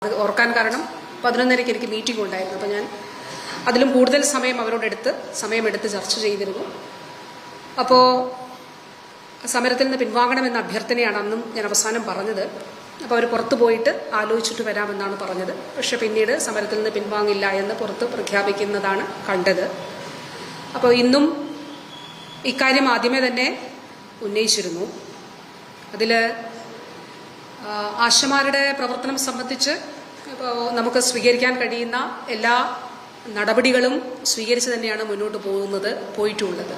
അത് ഓർക്കാൻ കാരണം 11:30 എനിക്ക് മീറ്റിംഗ് ഉണ്ടായിരുന്നു. അപ്പോൾ ഞാൻ അതിലും കൂടുതൽ സമയമെടുത്ത് ചർച്ച ചെയ്തിരുന്നു. അപ്പോൾ സമരത്തിൽ നിന്ന് പിൻവാങ്ങണമെന്ന അഭ്യർത്ഥനയാണ് അന്നും ഞാൻ അവസാനം പറഞ്ഞത്. അപ്പോൾ അവർ പുറത്തു പോയിട്ട് ആലോചിച്ചിട്ട് വരാമെന്നാണ് പറഞ്ഞത്. പക്ഷെ പിന്നീട് സമരത്തിൽ നിന്ന് പിൻവാങ്ങില്ല എന്ന് പുറത്ത് പ്രഖ്യാപിക്കുന്നതാണ് കണ്ടത്. അപ്പോൾ ഇന്നും ഇക്കാര്യം ആദ്യമേ തന്നെ ഉന്നയിച്ചിരുന്നു. അതിൽ ആശമാരുടെ പ്രവർത്തനം സംബന്ധിച്ച് നമുക്ക് സ്വീകരിക്കാൻ കഴിയുന്ന എല്ലാ നടപടികളും സ്വീകരിച്ച് തന്നെയാണ് മുന്നോട്ട് പോയിട്ടുള്ളത്.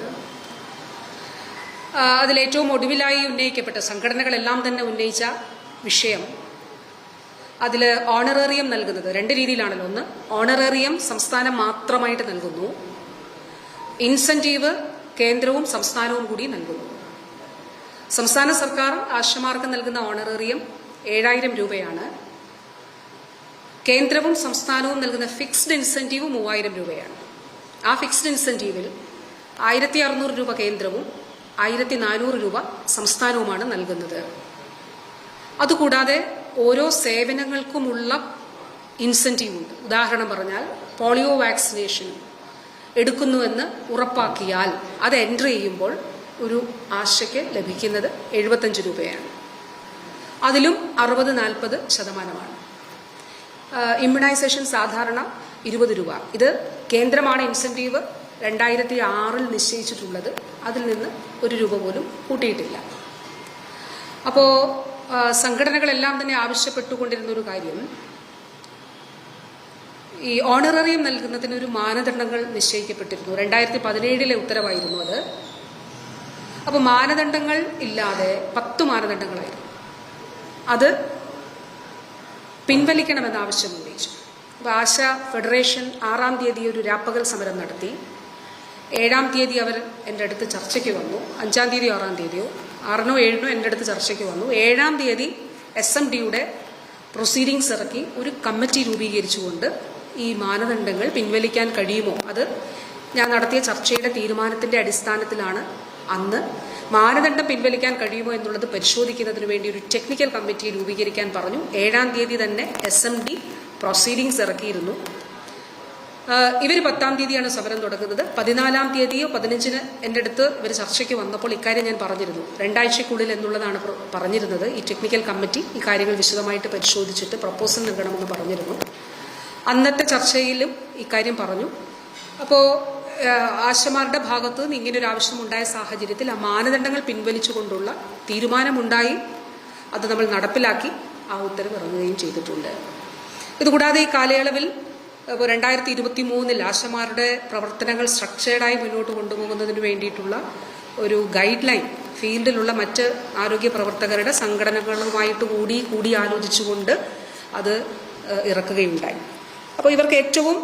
അതിലേറ്റവും ഒടുവിലായി ഉന്നയിക്കപ്പെട്ട സംഘടനകളെല്ലാം തന്നെ ഉന്നയിച്ച വിഷയം, അതിൽ ഓണറേറിയം നൽകുന്നത് 2 രീതിയിലാണല്ലോ. ഒന്ന്, ഓണറേറിയം സംസ്ഥാനം മാത്രമായിട്ട് നൽകുന്നു. ഇൻസെന്റീവ് കേന്ദ്രവും സംസ്ഥാനവും കൂടി നൽകുന്നു. സംസ്ഥാന സർക്കാർ ആശമാർക്ക് നൽകുന്ന ഓണറേറിയം 7,000 രൂപയാണ്. കേന്ദ്രവും സംസ്ഥാനവും നൽകുന്ന ഫിക്സ്ഡ് ഇൻസെന്റീവ് 3,000 രൂപയാണ്. ആ ഫിക്സ്ഡ് ഇൻസെന്റീവിൽ 1,600 രൂപ കേന്ദ്രവും 1,400 രൂപ സംസ്ഥാനവുമാണ് നൽകുന്നത്. അതുകൂടാതെ ഓരോ സേവനങ്ങൾക്കുമുള്ള ഇൻസെന്റീവ് ഉണ്ട്. ഉദാഹരണം പറഞ്ഞാൽ പോളിയോ വാക്സിനേഷൻ എടുക്കുന്നുവെന്ന് ഉറപ്പാക്കിയാൽ അത് എൻട്രി ചെയ്യുമ്പോൾ ഒരു ആശയ്ക്ക് ലഭിക്കുന്നത് 75 രൂപയാണ്. അതിലും 60-40%. ഇമ്മ്യൂണൈസേഷൻ സാധാരണ 20 രൂപ. ഇത് കേന്ദ്രമാണ് ഇൻസെന്റീവ് 2006 നിശ്ചയിച്ചിട്ടുള്ളത്. അതിൽ നിന്ന് 1 രൂപ പോലും കൂട്ടിയിട്ടില്ല. അപ്പോൾ സംഘടനകളെല്ലാം തന്നെ ആവശ്യപ്പെട്ടുകൊണ്ടിരുന്ന ഒരു കാര്യം, ഈ ഓണറേറിയം നൽകുന്നതിന് ഒരു മാനദണ്ഡങ്ങൾ നിശ്ചയിക്കപ്പെട്ടിരുന്നു. 2017 ഉത്തരവായിരുന്നു അത്. അപ്പോൾ മാനദണ്ഡങ്ങൾ ഇല്ലാതെ 10 മാനദണ്ഡങ്ങളായിരുന്നു. അത് പിൻവലിക്കണമെന്ന ആവശ്യം ഉന്നയിച്ചു. അപ്പോൾ ആശ ഫെഡറേഷൻ 6-ാം തീയതി ഒരു രാപ്പകൽ സമരം നടത്തി. 7-ാം തീയതി അവർ എൻ്റെ അടുത്ത് ചർച്ചയ്ക്ക് വന്നു. 5-ാം തീയതി 6-ാം തീയതിയോ 6-നോ 7-നോ എൻ്റെ അടുത്ത് ചർച്ചയ്ക്ക് വന്നു. 7-ാം തീയതി SMDയുടെ പ്രൊസീഡിങ്സ് ഇറക്കി ഒരു കമ്മിറ്റി രൂപീകരിച്ചുകൊണ്ട് ഈ മാനദണ്ഡങ്ങൾ പിൻവലിക്കാൻ കഴിയുമോ, അത് ഞാൻ നടത്തിയ ചർച്ചയുടെ തീരുമാനത്തിന്റെ അടിസ്ഥാനത്തിലാണ് അന്ന് മാനദണ്ഡം പിൻവലിക്കാൻ കഴിയുമോ എന്നുള്ളത് പരിശോധിക്കുന്നതിന് വേണ്ടി ഒരു ടെക്നിക്കൽ കമ്മിറ്റി രൂപീകരിക്കാൻ പറഞ്ഞു. 7-ാം തീയതി തന്നെ SMD പ്രൊസീഡിങ്സ് ഇറക്കിയിരുന്നു. ഇവർ 10-ാം തീയതിയാണ് സമരം തുടങ്ങുന്നത്. 14-ാം തീയതിയോ 15-ന് എൻ്റെ അടുത്ത് ഇവർ ചർച്ചയ്ക്ക് വന്നപ്പോൾ ഇക്കാര്യം ഞാൻ പറഞ്ഞിരുന്നു. 2 ആഴ്ചയ്ക്കുള്ളിൽ എന്നുള്ളതാണ് പറഞ്ഞിരുന്നത്. ഈ ടെക്നിക്കൽ കമ്മിറ്റി ഈ കാര്യങ്ങൾ വിശദമായിട്ട് പരിശോധിച്ചിട്ട് പ്രപ്പോസൽ നൽകണമെന്ന് പറഞ്ഞിരുന്നു. അന്നത്തെ ചർച്ചയിലും ഇക്കാര്യം പറഞ്ഞു. അപ്പോൾ ആശമാരുടെ ഭാഗത്ത് നിന്ന് ഇങ്ങനൊരു ആവശ്യമുണ്ടായ സാഹചര്യത്തിൽ ആ മാനദണ്ഡങ്ങൾ പിൻവലിച്ചുകൊണ്ടുള്ള തീരുമാനമുണ്ടായി. അത് നമ്മൾ നടപ്പിലാക്കി. ആ ഉത്തരവ് ഇറങ്ങുകയും ചെയ്തിട്ടുണ്ട്. ഇതുകൂടാതെ ഈ കാലയളവിൽ 2023 ആശമാരുടെ പ്രവർത്തനങ്ങൾ സ്ട്രക്ചേർഡായി മുന്നോട്ട് കൊണ്ടുപോകുന്നതിന് വേണ്ടിയിട്ടുള്ള ഒരു ഗൈഡ് ലൈൻ ഫീൽഡിലുള്ള മറ്റ് ആരോഗ്യ പ്രവർത്തകരുടെ സംഘടനകളുമായിട്ട് കൂടി ആലോചിച്ചുകൊണ്ട് അത് ഇറക്കുകയുണ്ടായി. അപ്പോൾ ഇവർക്ക് ഏറ്റവും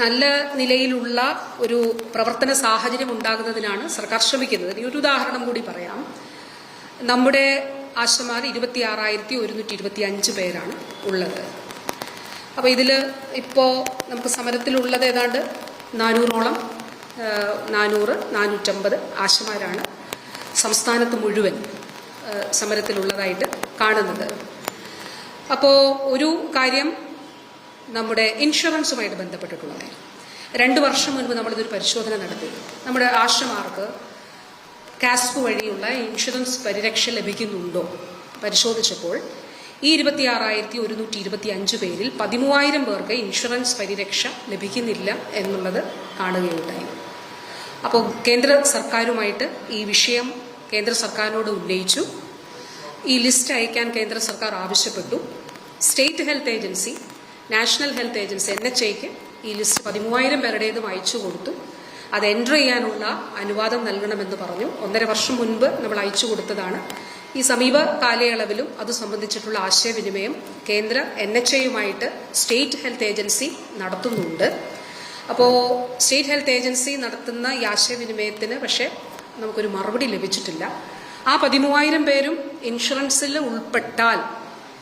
നല്ല നിലയിലുള്ള ഒരു പ്രവർത്തന സാഹചര്യം ഉണ്ടാകുന്നതിനാണ് സർക്കാർ ശ്രമിക്കുന്നത്. ഈ ഒരു ഉദാഹരണം കൂടി പറയാം. നമ്മുടെ ആശമാർ 26,125 പേരാണ് ഉള്ളത്. അപ്പോൾ ഇതിൽ ഇപ്പോൾ നമുക്ക് സമരത്തിലുള്ളത് ഏതാണ്ട് 400-ഓളം 450 ആശമാരാണ് സംസ്ഥാനത്ത് മുഴുവൻ സമരത്തിലുള്ളതായിട്ട് കാണുന്നത്. അപ്പോൾ ഒരു കാര്യം നമ്മുടെ ഇൻഷുറൻസുമായിട്ട് ബന്ധപ്പെട്ടിട്ടുള്ളത്, 2 വർഷം മുൻപ് നമ്മളിതൊരു പരിശോധന നടത്തി. നമ്മുടെ ആശമാർക്ക് കാസ്പ് വഴിയുള്ള ഇൻഷുറൻസ് പരിരക്ഷ ലഭിക്കുന്നുണ്ടോ പരിശോധിച്ചപ്പോൾ ഈ 26,125 പേരിൽ 13,000 പേർക്ക് ഇൻഷുറൻസ് പരിരക്ഷ ലഭിക്കുന്നില്ല എന്നുള്ളത് കാണുകയുണ്ടായി. അപ്പോൾ കേന്ദ്ര സർക്കാരുമായിട്ട് ഈ വിഷയം കേന്ദ്ര സർക്കാരിനോട് ഉന്നയിച്ചു. ഈ ലിസ്റ്റ് അയക്കാൻ കേന്ദ്ര സർക്കാർ ആവശ്യപ്പെട്ടു. State health agency, national health agency NHAക്ക് ഈ ലിസ്റ്റ് 13,000 പേരുടേതും അയച്ചു കൊടുത്തു. അത് എൻട്രി ചെയ്യാനുള്ള അനുവാദം നൽകണമെന്ന് പറഞ്ഞു. 1.5 വർഷം മുൻപ് നമ്മൾ അയച്ചു കൊടുത്തതാണ്. ഈ സമീപ കാലയളവിലും അത് സംബന്ധിച്ചിട്ടുള്ള ആശയവിനിമയം കേന്ദ്ര NHAയുമായിട്ട് സ്റ്റേറ്റ് ഹെൽത്ത് ഏജൻസി നടത്തുന്നുണ്ട്. അപ്പോൾ സ്റ്റേറ്റ് ഹെൽത്ത് ഏജൻസി നടത്തുന്ന ഈ ആശയവിനിമയത്തിന് പക്ഷേ നമുക്കൊരു മറുപടി ലഭിച്ചിട്ടില്ല. ആ 13,000 പേരും ഇൻഷുറൻസിൽ ഉൾപ്പെട്ടാൽ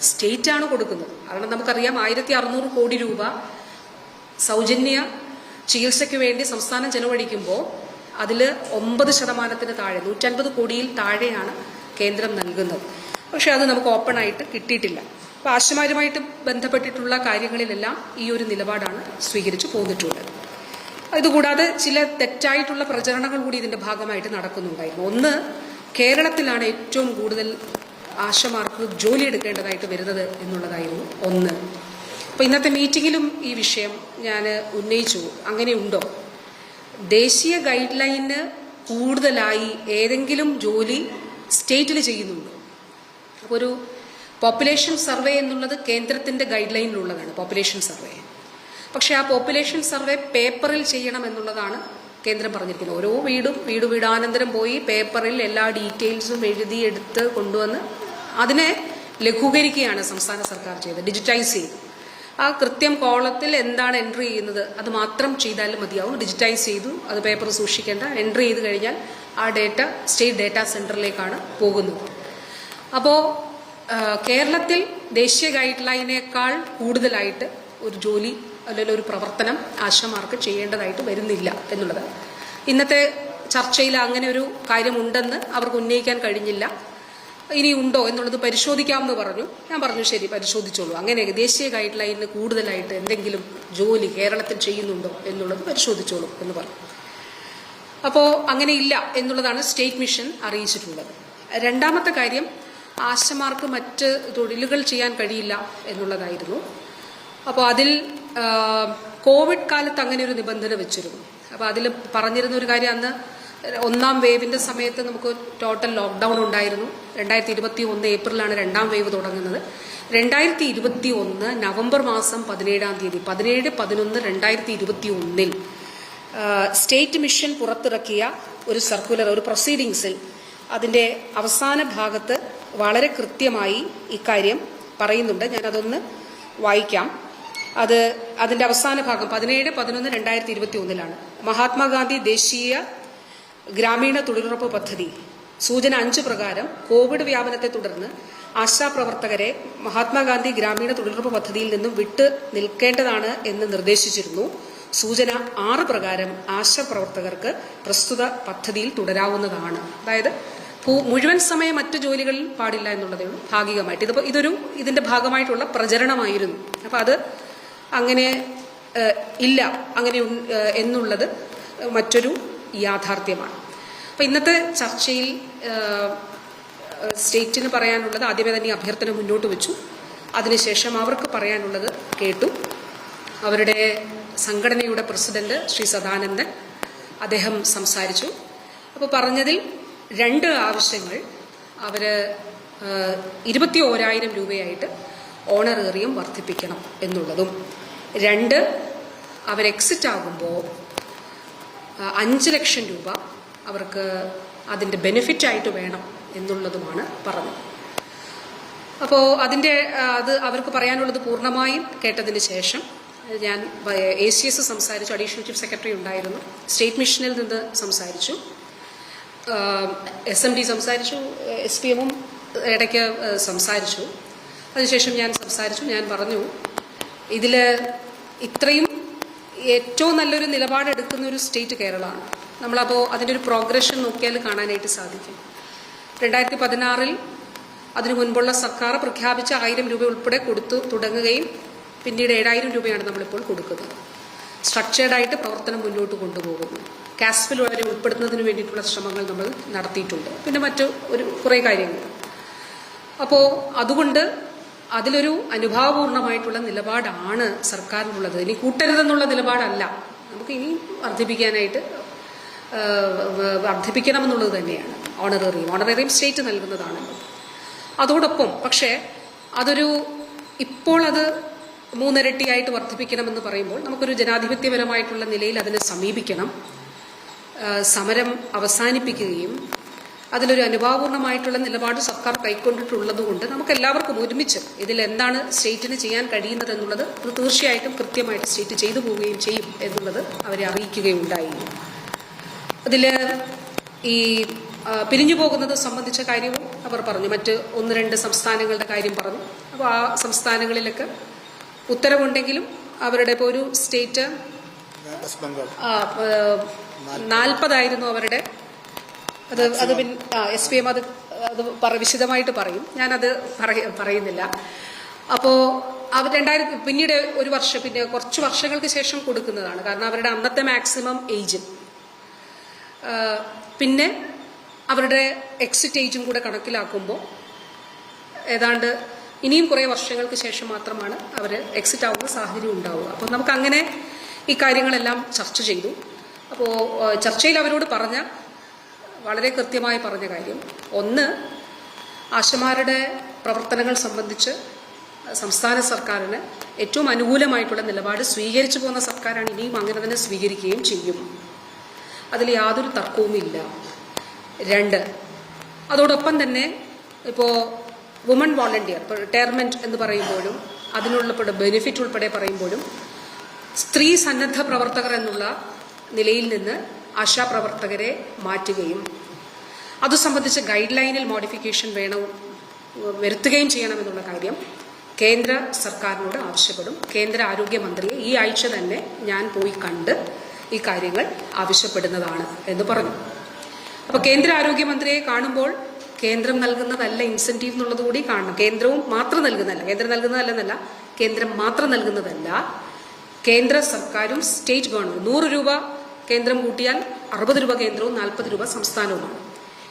സ്റ്റേറ്റാണ് കൊടുക്കുന്നത്. കാരണം നമുക്കറിയാം 1,600 കോടി രൂപ സൗജന്യ ചികിത്സയ്ക്ക് വേണ്ടി സംസ്ഥാനം ചെലവഴിക്കുമ്പോൾ അതിൽ 9% താഴെ 150 കോടിയിൽ താഴെയാണ് കേന്ദ്രം നൽകുന്നത്. പക്ഷെ അത് നമുക്ക് ഓപ്പൺ ആയിട്ട് കിട്ടിയിട്ടില്ല. അപ്പോൾ ആശമാരുമായിട്ട് ബന്ധപ്പെട്ടിട്ടുള്ള കാര്യങ്ങളിലെല്ലാം ഈ ഒരു നിലപാടാണ് സ്വീകരിച്ചു പോന്നിട്ടുള്ളത്. ഇതുകൂടാതെ ചില തെറ്റായിട്ടുള്ള പ്രചരണങ്ങൾ കൂടി ഇതിന്റെ ഭാഗമായിട്ട് നടക്കുന്നുണ്ടായിരുന്നു. ഒന്ന്, കേരളത്തിലാണ് ഏറ്റവും കൂടുതൽ ആശമാർക്ക് ജോലി എടുക്കേണ്ടതായിട്ട് വരുന്നത് എന്നുള്ളതായിരുന്നു ഒന്ന്. അപ്പോൾ ഇന്നത്തെ മീറ്റിങ്ങിലും ഈ വിഷയം ഞാൻ ഉന്നയിച്ചു. അങ്ങനെയുണ്ടോ? ദേശീയ ഗൈഡ് ലൈന് കൂടുതലായി ഏതെങ്കിലും ജോലി സ്റ്റേറ്റിൽ ചെയ്യുന്നുണ്ടോ? അപ്പോൾ ഒരു പോപ്പുലേഷൻ സർവേ എന്നുള്ളത് കേന്ദ്രത്തിന്റെ ഗൈഡ് ലൈനിലുള്ളതാണ്, പോപ്പുലേഷൻ സർവേ. പക്ഷെ ആ പോപ്പുലേഷൻ സർവേ പേപ്പറിൽ ചെയ്യണം എന്നുള്ളതാണ് കേന്ദ്രം പറഞ്ഞിരിക്കുന്നത്. ഓരോ വീടാനന്തരം പോയി പേപ്പറിൽ എല്ലാ ഡീറ്റെയിൽസും എഴുതിയെടുത്ത് കൊണ്ടുവന്ന് അതിനെ ലഘൂകരിക്കുകയാണ് സംസ്ഥാന സർക്കാർ ചെയ്തത്, ഡിജിറ്റൈസ് ചെയ്ത്. ആ കൃത്യം കോളത്തിൽ എന്താണ് എൻട്രി ചെയ്യുന്നത് അത് മാത്രം ചെയ്താലും മതിയാവും. ഡിജിറ്റൈസ് ചെയ്തു, അത് പേപ്പർ സൂക്ഷിക്കേണ്ട, എൻട്രി ചെയ്ത് കഴിഞ്ഞാൽ ആ ഡേറ്റ സ്റ്റേറ്റ് ഡേറ്റാ സെന്ററിലേക്കാണ് പോകുന്നത്. അപ്പോൾ കേരളത്തിൽ ദേശീയ ഗൈഡ് ലൈനേക്കാൾ കൂടുതലായിട്ട് ഒരു ജോലി അല്ലെങ്കിൽ ഒരു പ്രവർത്തനം ആശമാർക്ക് ചെയ്യേണ്ടതായിട്ട് വരുന്നില്ല എന്നുള്ളത്. ഇന്നത്തെ ചർച്ചയിൽ അങ്ങനെ ഒരു കാര്യമുണ്ടെന്ന് അവർക്ക് ഉന്നയിക്കാൻ കഴിഞ്ഞില്ല. ഇനി ഉണ്ടോ എന്നുള്ളത് പരിശോധിക്കാമെന്ന് പറഞ്ഞു. ഞാൻ പറഞ്ഞു ശരി, പരിശോധിച്ചോളൂ. അങ്ങനെ ദേശീയ ഗൈഡ് ലൈനിന് കൂടുതലായിട്ട് എന്തെങ്കിലും ജോലി കേരളത്തിൽ ചെയ്യുന്നുണ്ടോ എന്നുള്ളത് പരിശോധിച്ചോളൂ എന്ന് പറഞ്ഞു. അപ്പോൾ അങ്ങനെ ഇല്ല എന്നുള്ളതാണ് സ്റ്റേറ്റ് മിഷൻ അറിയിച്ചിട്ടുള്ളത്. രണ്ടാമത്തെ കാര്യം, ആശമാർക്ക് മറ്റ് തൊഴിലുകൾ ചെയ്യാൻ കഴിയില്ല എന്നുള്ളതായിരുന്നു. അപ്പോൾ അതിൽ കോവിഡ് കാലത്ത് അങ്ങനെ ഒരു നിബന്ധന വെച്ചിരുന്നു. അപ്പോൾ അതിൽ പറഞ്ഞിരുന്ന ഒരു കാര്യം, അന്ന് ഒന്നാം വേവിന്റെ സമയത്ത് നമുക്ക് ടോട്ടൽ ലോക്ക്ഡൌൺ ഉണ്ടായിരുന്നു. 2021 ഏപ്രിലാണ് രണ്ടാം വേവ് തുടങ്ങുന്നത്. 2021 നവംബർ മാസം 17-ാം തീയതി 17-11-2021 സ്റ്റേറ്റ് മിഷൻ പുറത്തിറക്കിയ ഒരു സർക്കുലർ, ഒരു പ്രൊസീഡിങ്സിൽ അതിന്റെ അവസാന ഭാഗത്ത് വളരെ കൃത്യമായി ഇക്കാര്യം പറയുന്നുണ്ട്. ഞാനതൊന്ന് വായിക്കാം. അതിന്റെ അവസാന ഭാഗം 17-11-2021 മഹാത്മാഗാന്ധി ദേശീയ ഗ്രാമീണ തൊഴിലുറപ്പ് പദ്ധതി സൂചന 5 പ്രകാരം കോവിഡ് വ്യാപനത്തെ തുടർന്ന് ആശാപ്രവർത്തകരെ മഹാത്മാഗാന്ധി ഗ്രാമീണ തൊഴിലുറപ്പ് പദ്ധതിയിൽ നിന്നും വിട്ട് നിൽക്കേണ്ടതാണ് എന്ന് നിർദ്ദേശിച്ചിരുന്നു. സൂചന 6 പ്രകാരം ആശാപ്രവർത്തകർക്ക് പ്രസ്തുത പദ്ധതിയിൽ തുടരാവുന്നതാണ്. അതായത് മുഴുവൻ സമയം മറ്റു ജോലികളിൽ പാടില്ല എന്നുള്ളതേ ഉള്ളൂ, ഭാഗികമായിട്ട്. ഇതിന്റെ ഭാഗമായിട്ടുള്ള പ്രചരണമായിരുന്നു. അപ്പൊ അത് അങ്ങനെ ഇല്ല, അങ്ങനെ എന്നുള്ളത് മറ്റൊരു യാഥാർത്ഥ്യമാണ്. അപ്പൊ ഇന്നത്തെ ചർച്ചയിൽ സ്റ്റേറ്റിന് പറയാനുള്ളത് ആദ്യമേ തന്നെ അഭ്യർത്ഥന മുന്നോട്ട് വെച്ചു. അതിനുശേഷം അവർക്ക് പറയാനുള്ളത് കേട്ടു. അവരുടെ സംഘടനയുടെ പ്രസിഡന്റ് ശ്രീ സദാനന്ദൻ അദ്ദേഹം സംസാരിച്ചു. അപ്പോൾ പറഞ്ഞതിൽ 2 ആവശ്യങ്ങൾ, അവര് 21,000 രൂപയായിട്ട് ഓണറേറിയം വർദ്ധിപ്പിക്കണം എന്നുള്ളതും, 2 അവർ എക്സിറ്റ് ആകുമ്പോൾ 5 ലക്ഷം രൂപ അവർക്ക് അതിന്റെ ബെനിഫിറ്റ് ആയിട്ട് വേണം എന്നുള്ളതുമാണ് പറഞ്ഞത്. അപ്പോൾ അത് അവർക്ക് പറയാനുള്ളത് പൂർണ്ണമായും കേട്ടതിന് ശേഷം ഞാൻ ACS സംസാരിച്ചു, അഡീഷണൽ ചീഫ് സെക്രട്ടറി ഉണ്ടായിരുന്നു, സ്റ്റേറ്റ് മിഷനിൽ നിന്ന് സംസാരിച്ചു, SMD സംസാരിച്ചു, SPM ഇടയ്ക്ക് സംസാരിച്ചു. അതിനുശേഷം ഞാൻ സംസാരിച്ചു. ഞാൻ പറഞ്ഞു, ഇതിൽ ഇത്രയും ഏറ്റവും നല്ലൊരു നിലപാടെടുക്കുന്ന ഒരു സ്റ്റേറ്റ് കേരളമാണ്. നമ്മളപ്പോൾ അതിൻ്റെ ഒരു പ്രോഗ്രഷൻ നോക്കിയാൽ കാണാനായിട്ട് സാധിക്കും. 2016 അതിനു മുൻപുള്ള സർക്കാർ പ്രഖ്യാപിച്ച 1000 രൂപ ഉൾപ്പെടെ കൊടുത്തു തുടങ്ങുകയും പിന്നീട് 7000 രൂപയാണ് നമ്മളിപ്പോൾ കൊടുക്കുന്നത്. സ്ട്രക്ചേർഡായിട്ട് പ്രവർത്തനം മുന്നോട്ട് കൊണ്ടുപോകുന്നു. കാസ്പിൽ വരെ ഉൾപ്പെടുത്തുന്നതിന് വേണ്ടിയിട്ടുള്ള ശ്രമങ്ങൾ നമ്മൾ നടത്തിയിട്ടുണ്ട്. പിന്നെ കുറേ കാര്യങ്ങൾ. അപ്പോൾ അതുകൊണ്ട് അതിലൊരു അനുഭാവപൂർണമായിട്ടുള്ള നിലപാടാണ് സർക്കാരിനുള്ളത്. ഇനി കൂട്ടരുതെന്നുള്ള നിലപാടല്ല, നമുക്ക് ഇനി വർദ്ധിപ്പിക്കണമെന്നുള്ളത് തന്നെയാണ്. ഓണറേറിയം സ്റ്റേറ്റ് നൽകുന്നതാണല്ലോ. അതോടൊപ്പം പക്ഷേ ഇപ്പോൾ അത് 3 ഇരട്ടിയായിട്ട് വർദ്ധിപ്പിക്കണമെന്ന് പറയുമ്പോൾ നമുക്കൊരു ജനാധിപത്യപരമായിട്ടുള്ള നിലയിൽ അതിനെ സമീപിക്കണം, സമരം അവസാനിപ്പിക്കുകയും അതിലൊരു അനുഭാവപൂർണമായിട്ടുള്ള നിലപാട് സർക്കാർ കൈക്കൊണ്ടിട്ടുള്ളതുകൊണ്ട് നമുക്ക് എല്ലാവർക്കും ഒരുമിച്ച് ഇതിൽ എന്താണ് സ്റ്റേറ്റിന് ചെയ്യാൻ കഴിയുന്നത് എന്നുള്ളത് അത് തീർച്ചയായിട്ടും കൃത്യമായിട്ട് സ്റ്റേറ്റ് ചെയ്തു പോവുകയും ചെയ്യും എന്നുള്ളത് അവരെ അറിയിക്കുകയുണ്ടായി. അതിൽ ഈ പിരിഞ്ഞു പോകുന്നത് സംബന്ധിച്ച കാര്യവും അവർ പറഞ്ഞു. മറ്റ് 1-2 സംസ്ഥാനങ്ങളുടെ കാര്യം പറഞ്ഞു. അപ്പോൾ ആ സംസ്ഥാനങ്ങളിലൊക്കെ ഉത്തരവുണ്ടെങ്കിലും അവരുടെ ഇപ്പോൾ ഒരു സ്റ്റേറ്റ് 40 അവരുടെ. അത് പിന്നെ SPM അത് വിശദമായിട്ട് പറയും, ഞാനത് പറയുന്നില്ല. അപ്പോൾ അവർ പിന്നീട് ഒരു വർഷം പിന്നെ കുറച്ച് വർഷങ്ങൾക്ക് ശേഷം കൊടുക്കുന്നതാണ്. കാരണം അവരുടെ അന്നത്തെ മാക്സിമം ഏജും പിന്നെ അവരുടെ എക്സിറ്റ് ഏജും കൂടെ കണക്കിലാക്കുമ്പോൾ ഏതാണ്ട് ഇനിയും കുറേ വർഷങ്ങൾക്ക് ശേഷം മാത്രമാണ് അവർ എക്സിറ്റ് ആവുന്ന സാഹചര്യം ഉണ്ടാവുക. അപ്പോൾ നമുക്ക് അങ്ങനെ ഈ കാര്യങ്ങളെല്ലാം ചർച്ച ചെയ്തു. അപ്പോൾ ചർച്ചയിൽ അവരോട് വളരെ കൃത്യമായി പറഞ്ഞ കാര്യം, ഒന്ന്, ആശമാരുടെ പ്രവർത്തനങ്ങൾ സംബന്ധിച്ച് സംസ്ഥാന സർക്കാരിന് ഏറ്റവും അനുകൂലമായിട്ടുള്ള നിലപാട് സ്വീകരിച്ചു പോകുന്ന സർക്കാരാണ്, ഇനിയും അങ്ങനെ തന്നെ സ്വീകരിക്കുകയും ചെയ്യും. അതിൽ യാതൊരു തർക്കവുമില്ല. രണ്ട്, അതോടൊപ്പം തന്നെ ഇപ്പോൾ വുമൺ വോളണ്ടിയർ, ഇപ്പോൾ റിട്ടയർമെൻറ്റ് എന്ന് പറയുമ്പോഴും അതിനുള്ള ബെനിഫിറ്റ് ഉൾപ്പെടെ പറയുമ്പോഴും സ്ത്രീ സന്നദ്ധ പ്രവർത്തകർ എന്നുള്ള നിലയിൽ നിന്ന് ആശാപ്രവർത്തകരെ മാറ്റുകയും അത് സംബന്ധിച്ച് ഗൈഡ് ലൈനിൽ മോഡിഫിക്കേഷൻ വരുത്തുകയും ചെയ്യണമെന്നുള്ള കാര്യം കേന്ദ്ര സർക്കാരിനോട് ആവശ്യപ്പെടും. കേന്ദ്ര ആരോഗ്യമന്ത്രിയെ ഈ ആഴ്ച തന്നെ ഞാൻ പോയി കണ്ട് ഈ കാര്യങ്ങൾ ആവശ്യപ്പെടുന്നതാണ് എന്ന് പറഞ്ഞു. അപ്പോൾ കേന്ദ്ര ആരോഗ്യമന്ത്രിയെ കാണുമ്പോൾ കേന്ദ്രം നൽകുന്നതല്ല ഇൻസെൻറ്റീവ് എന്നുള്ളത് കൂടി കാണണം. കേന്ദ്രം മാത്രം നൽകുന്നതല്ല, കേന്ദ്രം മാത്രം നൽകുന്നതല്ല, കേന്ദ്ര സർക്കാരും സ്റ്റേറ്റ് ഗവൺമെന്റ് 100 രൂപ കേന്ദ്രം കൂട്ടിയാൽ 60 രൂപ കേന്ദ്രവും 40 രൂപ സംസ്ഥാനവുമാണ്.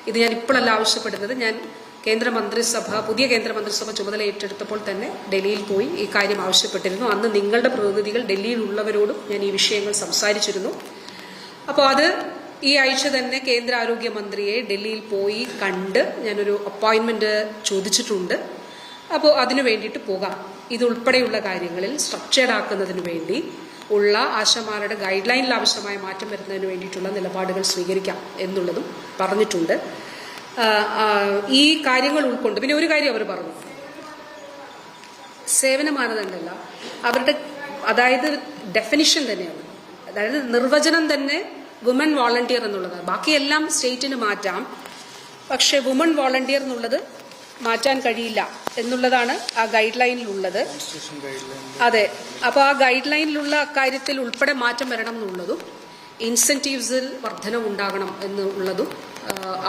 ഇത് ഞാൻ ഇപ്പോഴല്ല ആവശ്യപ്പെടുന്നത്. ഞാൻ പുതിയ കേന്ദ്ര മന്ത്രിസഭ ചുമതല ഏറ്റെടുത്തപ്പോൾ തന്നെ ഡൽഹിയിൽ പോയി ഈ കാര്യം ആവശ്യപ്പെട്ടിരുന്നു. അന്ന് നിങ്ങളുടെ പ്രതിനിധികൾ ഡൽഹിയിലുള്ളവരോടും ഞാൻ ഈ വിഷയങ്ങൾ സംസാരിച്ചിരുന്നു. അപ്പോൾ അത് ഈ ആഴ്ച തന്നെ കേന്ദ്ര ആരോഗ്യമന്ത്രിയെ ഡൽഹിയിൽ പോയി കണ്ട് ഞാനൊരു അപ്പോയിൻമെന്റ് ചോദിച്ചിട്ടുണ്ട്. അപ്പോൾ അതിനു വേണ്ടിയിട്ട് പോകാം. ഇതുൾപ്പെടെയുള്ള കാര്യങ്ങളിൽ സ്ട്രക്ചേർഡ് ആക്കുന്നതിന് വേണ്ടി ഉള്ള ആശമാരുടെ ഗൈഡ് ലൈനിൽ ആവശ്യമായ മാറ്റം വരുന്നതിന് വേണ്ടിയിട്ടുള്ള നിലപാടുകൾ സ്വീകരിക്കാം എന്നുള്ളതും പറഞ്ഞിട്ടുണ്ട്. ഈ കാര്യങ്ങൾ ഉൾക്കൊണ്ട് പിന്നെ ഒരു കാര്യം അവർ പറഞ്ഞു, സേവന മാനദണ്ഡമല്ല, അവരുടെ അതായത് ഡെഫിനിഷൻ തന്നെയാണ്, അതായത് നിർവചനം തന്നെ വുമൺ വോളണ്ടിയർ എന്നുള്ളതാണ്. ബാക്കിയെല്ലാം സ്റ്റേറ്റിന് മാറ്റാം, പക്ഷെ വുമൺ വോളണ്ടിയർ എന്നുള്ളത് മാറ്റാൻ കഴിയില്ല എന്നുള്ളതാണ് ആ ഗൈഡ് ലൈനിലുള്ളത്. അതെ, അപ്പോൾ ആ ഗൈഡ് ലൈനിലുള്ള അക്കാര്യത്തിൽ ഉൾപ്പെടെ മാറ്റം വരണം എന്നുള്ളതും ഇൻസെൻറ്റീവ്സിൽ വർധന ഉണ്ടാകണം എന്നുള്ളതും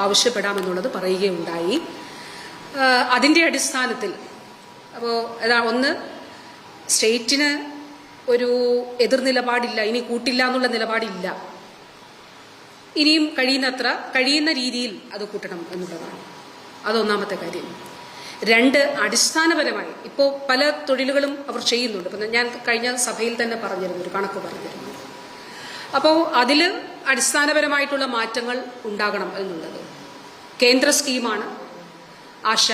ആവശ്യപ്പെടാമെന്നുള്ളത് പറയുകയുണ്ടായി. അതിൻ്റെ അടിസ്ഥാനത്തിൽ അപ്പോൾ ഒന്ന്, സ്റ്റേറ്റിന് ഒരു എതിർ നിലപാടില്ല, ഇനി കൂട്ടില്ല എന്നുള്ള നിലപാടില്ല, ഇനിയും കഴിയുന്ന രീതിയിൽ അത് കൂട്ടണം എന്നുള്ളതാണ്. അതൊന്നാമത്തെ കാര്യം. രണ്ട്, അടിസ്ഥാനപരമായി ഇപ്പോൾ പല തൊഴിലുകളും അവർ ചെയ്യുന്നുണ്ട്. ഇപ്പം ഞാൻ കഴിഞ്ഞ സഭയിൽ തന്നെ പറഞ്ഞിരുന്നു, ഒരു കണക്ക് പറഞ്ഞിരുന്നു. അപ്പോൾ അതിൽ അടിസ്ഥാനപരമായിട്ടുള്ള മാറ്റങ്ങൾ ഉണ്ടാകണം എന്നുള്ളത് കേന്ദ്ര സ്കീമാണ് ആശ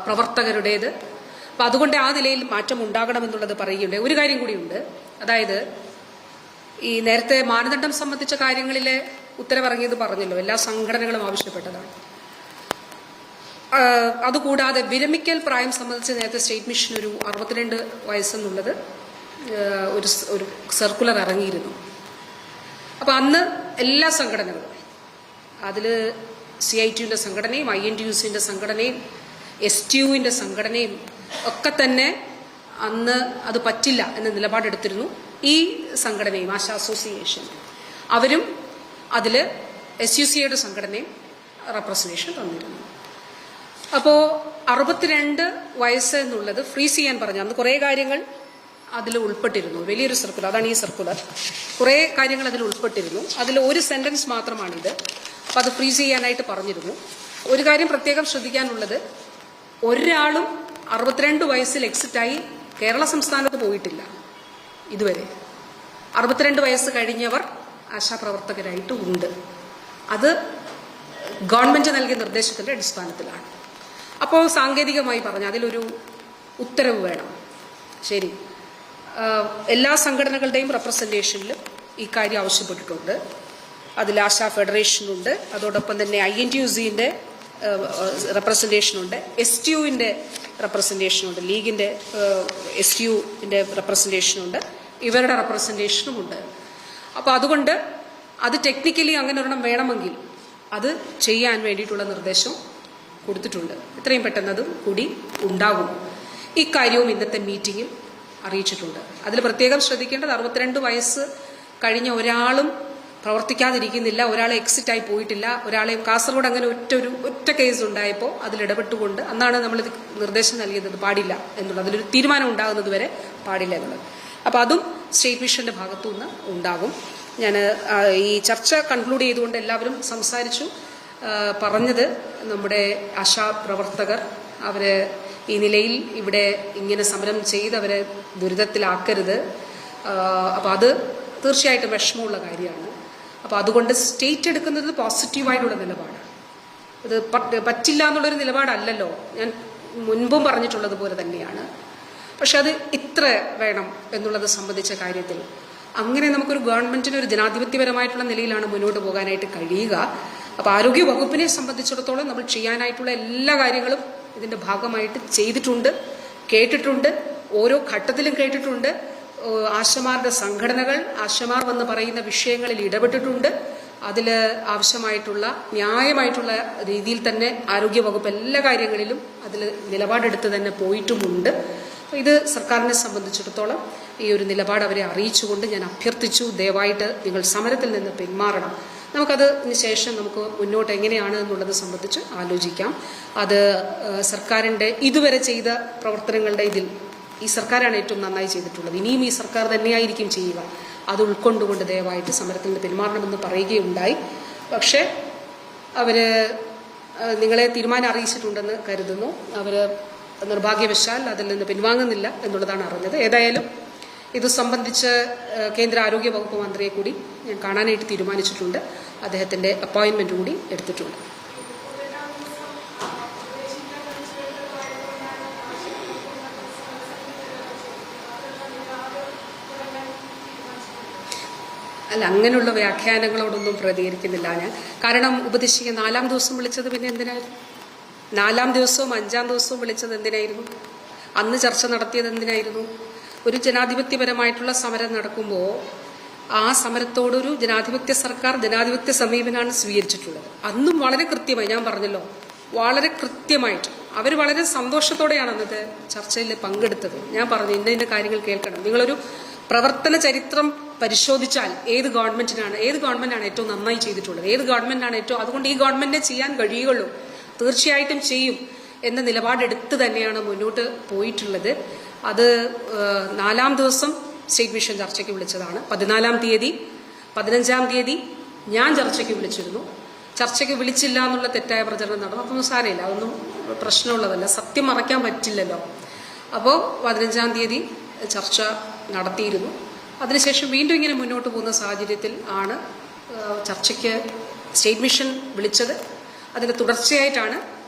പ്രവർത്തകരുടേത്. അപ്പം അതുകൊണ്ട് ആ നിലയിൽ മാറ്റം ഉണ്ടാകണമെന്നുള്ളത് പറയുകയുണ്ട്. ഒരു കാര്യം കൂടിയുണ്ട്, അതായത് ഈ നേരത്തെ മാനദണ്ഡം സംബന്ധിച്ച കാര്യങ്ങളിലെ ഉത്തരവിറങ്ങിയത് പറഞ്ഞല്ലോ, എല്ലാ സംഘടനകളും ആവശ്യപ്പെട്ടതാണ്. അതുകൂടാതെ വിരമിക്കൽ പ്രായം സംബന്ധിച്ച് നേരത്തെ സ്റ്റേറ്റ് മിഷൻ ഒരു 62 വയസ്സെന്നുള്ളത് ഒരു സർക്കുലർ ഇറങ്ങിയിരുന്നു. അപ്പം അന്ന് എല്ലാ സംഘടനകളും, അതിൽ CITUവിൻ്റെ സംഘടനയും INTUCൻ്റെ സംഘടനയും STUവിൻ്റെ സംഘടനയും ഒക്കെ തന്നെ അന്ന് അത് പറ്റില്ല എന്ന നിലപാടെടുത്തിരുന്നു. ഈ സംഘടനയും ആശാ അസോസിയേഷൻ അവരും അതിൽ SUCയുടെ സംഘടനയും റെപ്രസെന്റേഷൻ തന്നിരുന്നു. അപ്പോൾ 62 വയസ്സ് എന്നുള്ളത് ഫ്രീസ് ചെയ്യാൻ പറഞ്ഞു. അന്ന് കുറേ കാര്യങ്ങൾ അതിൽ ഉൾപ്പെട്ടിരുന്നു. വലിയൊരു സർക്കുലർ, അതാണ് ഈ സർക്കുലർ. കുറേ കാര്യങ്ങൾ അതിൽ ഉൾപ്പെട്ടിരുന്നു. അതിൽ ഒരു സെന്റൻസ് മാത്രമാണിത്. അപ്പോൾ അത് ഫ്രീസ് ചെയ്യാനായിട്ട് പറഞ്ഞിരുന്നു. ഒരു കാര്യം പ്രത്യേകം ശ്രദ്ധിക്കാനുള്ളത്, ഒരാളും 62 വയസ്സിൽ എക്സിറ്റായി കേരള സംസ്ഥാനത്ത് പോയിട്ടില്ല ഇതുവരെ. 62 വയസ്സ് കഴിഞ്ഞവർ ആശാപ്രവർത്തകരായിട്ട് ഉണ്ട്. അത് ഗവൺമെന്റ് നൽകിയ നിർദ്ദേശത്തിന്റെ അടിസ്ഥാനത്തിലാണ്. അപ്പോൾ സാങ്കേതികമായി പറഞ്ഞാൽ അതിലൊരു ഉത്തരവ് വേണം. ശരി, എല്ലാ സംഘടനകളുടെയും റെപ്രസെന്റേഷനിലും ഈ കാര്യം ആവശ്യപ്പെട്ടിട്ടുണ്ട്. അതിൽ ആശാ ഫെഡറേഷനുണ്ട്, അതോടൊപ്പം തന്നെ INTUCന്റെ റെപ്രസെന്റേഷനുണ്ട്, STUവിൻ്റെ റെപ്രസെന്റേഷനുണ്ട്, ലീഗിന്റെ STUവിൻ്റെ റെപ്രസെന്റേഷനുണ്ട്, ഇവരുടെ റെപ്രസെന്റേഷനുമുണ്ട്. അപ്പോൾ അതുകൊണ്ട് അത് ടെക്നിക്കലി അങ്ങനെ ഒരെണ്ണം വേണമെങ്കിൽ അത് ചെയ്യാൻ വേണ്ടിയിട്ടുള്ള നിർദ്ദേശം കൊടുത്തിട്ടുണ്ട്. എത്രയും പെട്ടെന്ന് അതും കൂടി ഉണ്ടാകും. ഇക്കാര്യവും ഇന്നത്തെ മീറ്റിംഗിൽ അറിയിച്ചിട്ടുണ്ട്. അതിൽ പ്രത്യേകം ശ്രദ്ധിക്കേണ്ടത് 62 വയസ്സ് കഴിഞ്ഞ ഒരാളും പ്രവർത്തിക്കാതിരിക്കുന്നില്ല, ഒരാളെ എക്സിറ്റായി പോയിട്ടില്ല, ഒരാളെ കാസർഗോഡ് അങ്ങനെ ഒറ്റ കേസ് ഉണ്ടായപ്പോൾ അതിലിടപെട്ടുകൊണ്ട് അന്നാണ് നമ്മളിത് നിർദ്ദേശം നൽകിയത് പാടില്ല എന്നുള്ളത്, അതിലൊരു തീരുമാനം ഉണ്ടാകുന്നത് വരെ പാടില്ല എന്നുള്ളത്. അപ്പോൾ അതും സ്റ്റേറ്റ് മിഷന്റെ ഭാഗത്തുനിന്ന് ഉണ്ടാകും. ഞാൻ ഈ ചർച്ച കൺക്ലൂഡ് ചെയ്തുകൊണ്ട് എല്ലാവരും സംസാരിച്ചു. പറഞ്ഞത് നമ്മുടെ ആശാപ്രവർത്തകർ അവർ ഈ നിലയിൽ ഇവിടെ ഇങ്ങനെ സമരം ചെയ്ത് അവരെ ദുരിതത്തിലാക്കരുത്. അപ്പോൾ അത് തീർച്ചയായിട്ടും വിഷമമുള്ള കാര്യമാണ്. അപ്പോൾ അതുകൊണ്ട് സ്റ്റേറ്റ് എടുക്കുന്നത് പോസിറ്റീവായിട്ടുള്ള നിലപാടാണ്. ഇത് പറ്റില്ല എന്നുള്ളൊരു നിലപാടല്ലല്ലോ, ഞാൻ മുൻപും പറഞ്ഞിട്ടുള്ളത് പോലെ തന്നെയാണ്. പക്ഷെ അത് ഇത്ര വേണം എന്നുള്ളത് സംബന്ധിച്ച കാര്യത്തിൽ അങ്ങനെ നമുക്കൊരു ഗവൺമെന്റിന് ഒരു ജനാധിപത്യപരമായിട്ടുള്ള നിലയിലാണ് മുന്നോട്ട് പോകാനായിട്ട് കഴിയുക. അപ്പോൾ ആരോഗ്യ വകുപ്പിനെ സംബന്ധിച്ചിടത്തോളം നമ്മൾ ചെയ്യാനായിട്ടുള്ള എല്ലാ കാര്യങ്ങളും ഇതിന്റെ ഭാഗമായിട്ട് ചെയ്തിട്ടുണ്ട്, കേട്ടിട്ടുണ്ട്, ഓരോ ഘട്ടത്തിലും കേട്ടിട്ടുണ്ട്. ആശമാരുടെ സംഘടനകൾ ആശമാർ വന്ന് പറയുന്ന വിഷയങ്ങളിൽ ഇടപെട്ടിട്ടുണ്ട്. അതിൽ ആവശ്യമായിട്ടുള്ള ന്യായമായിട്ടുള്ള രീതിയിൽ തന്നെ ആരോഗ്യവകുപ്പ് എല്ലാ കാര്യങ്ങളിലും അതിൽ നിലപാടെടുത്ത് തന്നെ പോയിട്ടുമുണ്ട്. ഇത് സർക്കാരിനെ സംബന്ധിച്ചിടത്തോളം ഈ ഒരു നിലപാട് അവരെ അറിയിച്ചുകൊണ്ട് ഞാൻ അഭ്യർത്ഥിച്ചു, ദയവായിട്ട് നിങ്ങൾ സമരത്തിൽ നിന്ന് പിന്മാറണം. നമുക്കതിന് ശേഷം നമുക്ക് മുന്നോട്ട് എങ്ങനെയാണ് എന്നുള്ളത് സംബന്ധിച്ച് ആലോചിക്കാം. അത് സർക്കാരിൻ്റെ ഇതുവരെ ചെയ്ത പ്രവർത്തനങ്ങളുടെ ഇതിൽ ഈ സർക്കാരാണ് ഏറ്റവും നന്നായി ചെയ്തിട്ടുള്ളത്. ഇനിയും ഈ സർക്കാർ തന്നെയായിരിക്കും ചെയ്യുക. അത് ഉൾക്കൊണ്ടുകൊണ്ട് ദയവായിട്ട് സമരത്തിൽ നിന്ന് പിന്മാറണമെന്ന് പറയുകയുണ്ടായി. പക്ഷേ അവർ നിങ്ങളെ തീരുമാനം അറിയിച്ചിട്ടുണ്ടെന്ന് കരുതുന്നു. അവർ നിർഭാഗ്യവശാൽ അതിൽ നിന്ന് പിൻവാങ്ങുന്നില്ല എന്നുള്ളതാണ് അറിഞ്ഞത്. ഏതായാലും ഇത് സംബന്ധിച്ച് കേന്ദ്ര ആരോഗ്യ വകുപ്പ് മന്ത്രിയെ കൂടി ഞാൻ കാണാനായിട്ട് തീരുമാനിച്ചിട്ടുണ്ട്. അദ്ദേഹത്തിൻ്റെ അപ്പോയിൻമെൻ്റ് കൂടി എടുത്തിട്ടുണ്ട്. അല്ല, അങ്ങനെയുള്ള വ്യാഖ്യാനങ്ങളോടൊന്നും പ്രതികരിക്കുന്നില്ല ഞാൻ. കാരണം ഉപദേശിക്കുക 4-ാം ദിവസം വിളിച്ചത് പിന്നെ എന്തിനായിരുന്നു? 4-ാം ദിവസവും 5-ാം ദിവസവും വിളിച്ചത് എന്തിനായിരുന്നു? അന്ന് ചർച്ച നടത്തിയത് എന്തിനായിരുന്നു? ഒരു ജനാധിപത്യപരമായിട്ടുള്ള സമരം നടക്കുമ്പോൾ ആ സമരത്തോടൊരു ജനാധിപത്യ സർക്കാർ ജനാധിപത്യ സമീപനമാണ് സ്വീകരിച്ചിട്ടുള്ളത്. അന്നും വളരെ കൃത്യമായി ഞാൻ പറഞ്ഞല്ലോ, വളരെ കൃത്യമായിട്ട് അവർ വളരെ സന്തോഷത്തോടെയാണ് അന്നത്തെ ചർച്ചയിൽ പങ്കെടുത്തത്. ഞാൻ പറഞ്ഞു ഇന്ന കാര്യങ്ങൾ കേൾക്കണം. നിങ്ങളൊരു പ്രവർത്തന ചരിത്രം പരിശോധിച്ചാൽ ഏത് ഗവൺമെന്റാണ് ഏറ്റവും നന്നായി ചെയ്തിട്ടുള്ളത്, ഏത് ഗവൺമെന്റാണ് ഏറ്റവും, അതുകൊണ്ട് ഈ ഗവൺമെന്റിനെ ചെയ്യാൻ കഴിയുള്ളൂ, തീർച്ചയായിട്ടും ചെയ്യും എന്ന നിലപാടെടുത്ത് തന്നെയാണ് മുന്നോട്ട് പോയിട്ടുള്ളത്. അത് 4-ാം ദിവസം സ്റ്റേറ്റ് മിഷൻ ചർച്ചയ്ക്ക് വിളിച്ചതാണ്. 14-ാം തീയതി 15-ാം തീയതി ഞാൻ ചർച്ചയ്ക്ക് വിളിച്ചിരുന്നു. ചർച്ചയ്ക്ക് വിളിച്ചില്ല എന്നുള്ള തെറ്റായ പ്രചരണം നടന്നു. അതൊന്നും സാരമില്ല, അതൊന്നും പ്രശ്നമുള്ളതല്ല, സത്യം മറയ്ക്കാൻ പറ്റില്ലല്ലോ. അപ്പോൾ 15-ാം തീയതി ചർച്ച നടത്തിയിരുന്നു. അതിനുശേഷം വീണ്ടും ഇങ്ങനെ മുന്നോട്ട് പോകുന്ന സാഹചര്യത്തിൽ ആണ് ചർച്ചയ്ക്ക് സ്റ്റേറ്റ് മിഷൻ വിളിച്ചത്. അതിന് തുടർച്ചയായിട്ടാണ്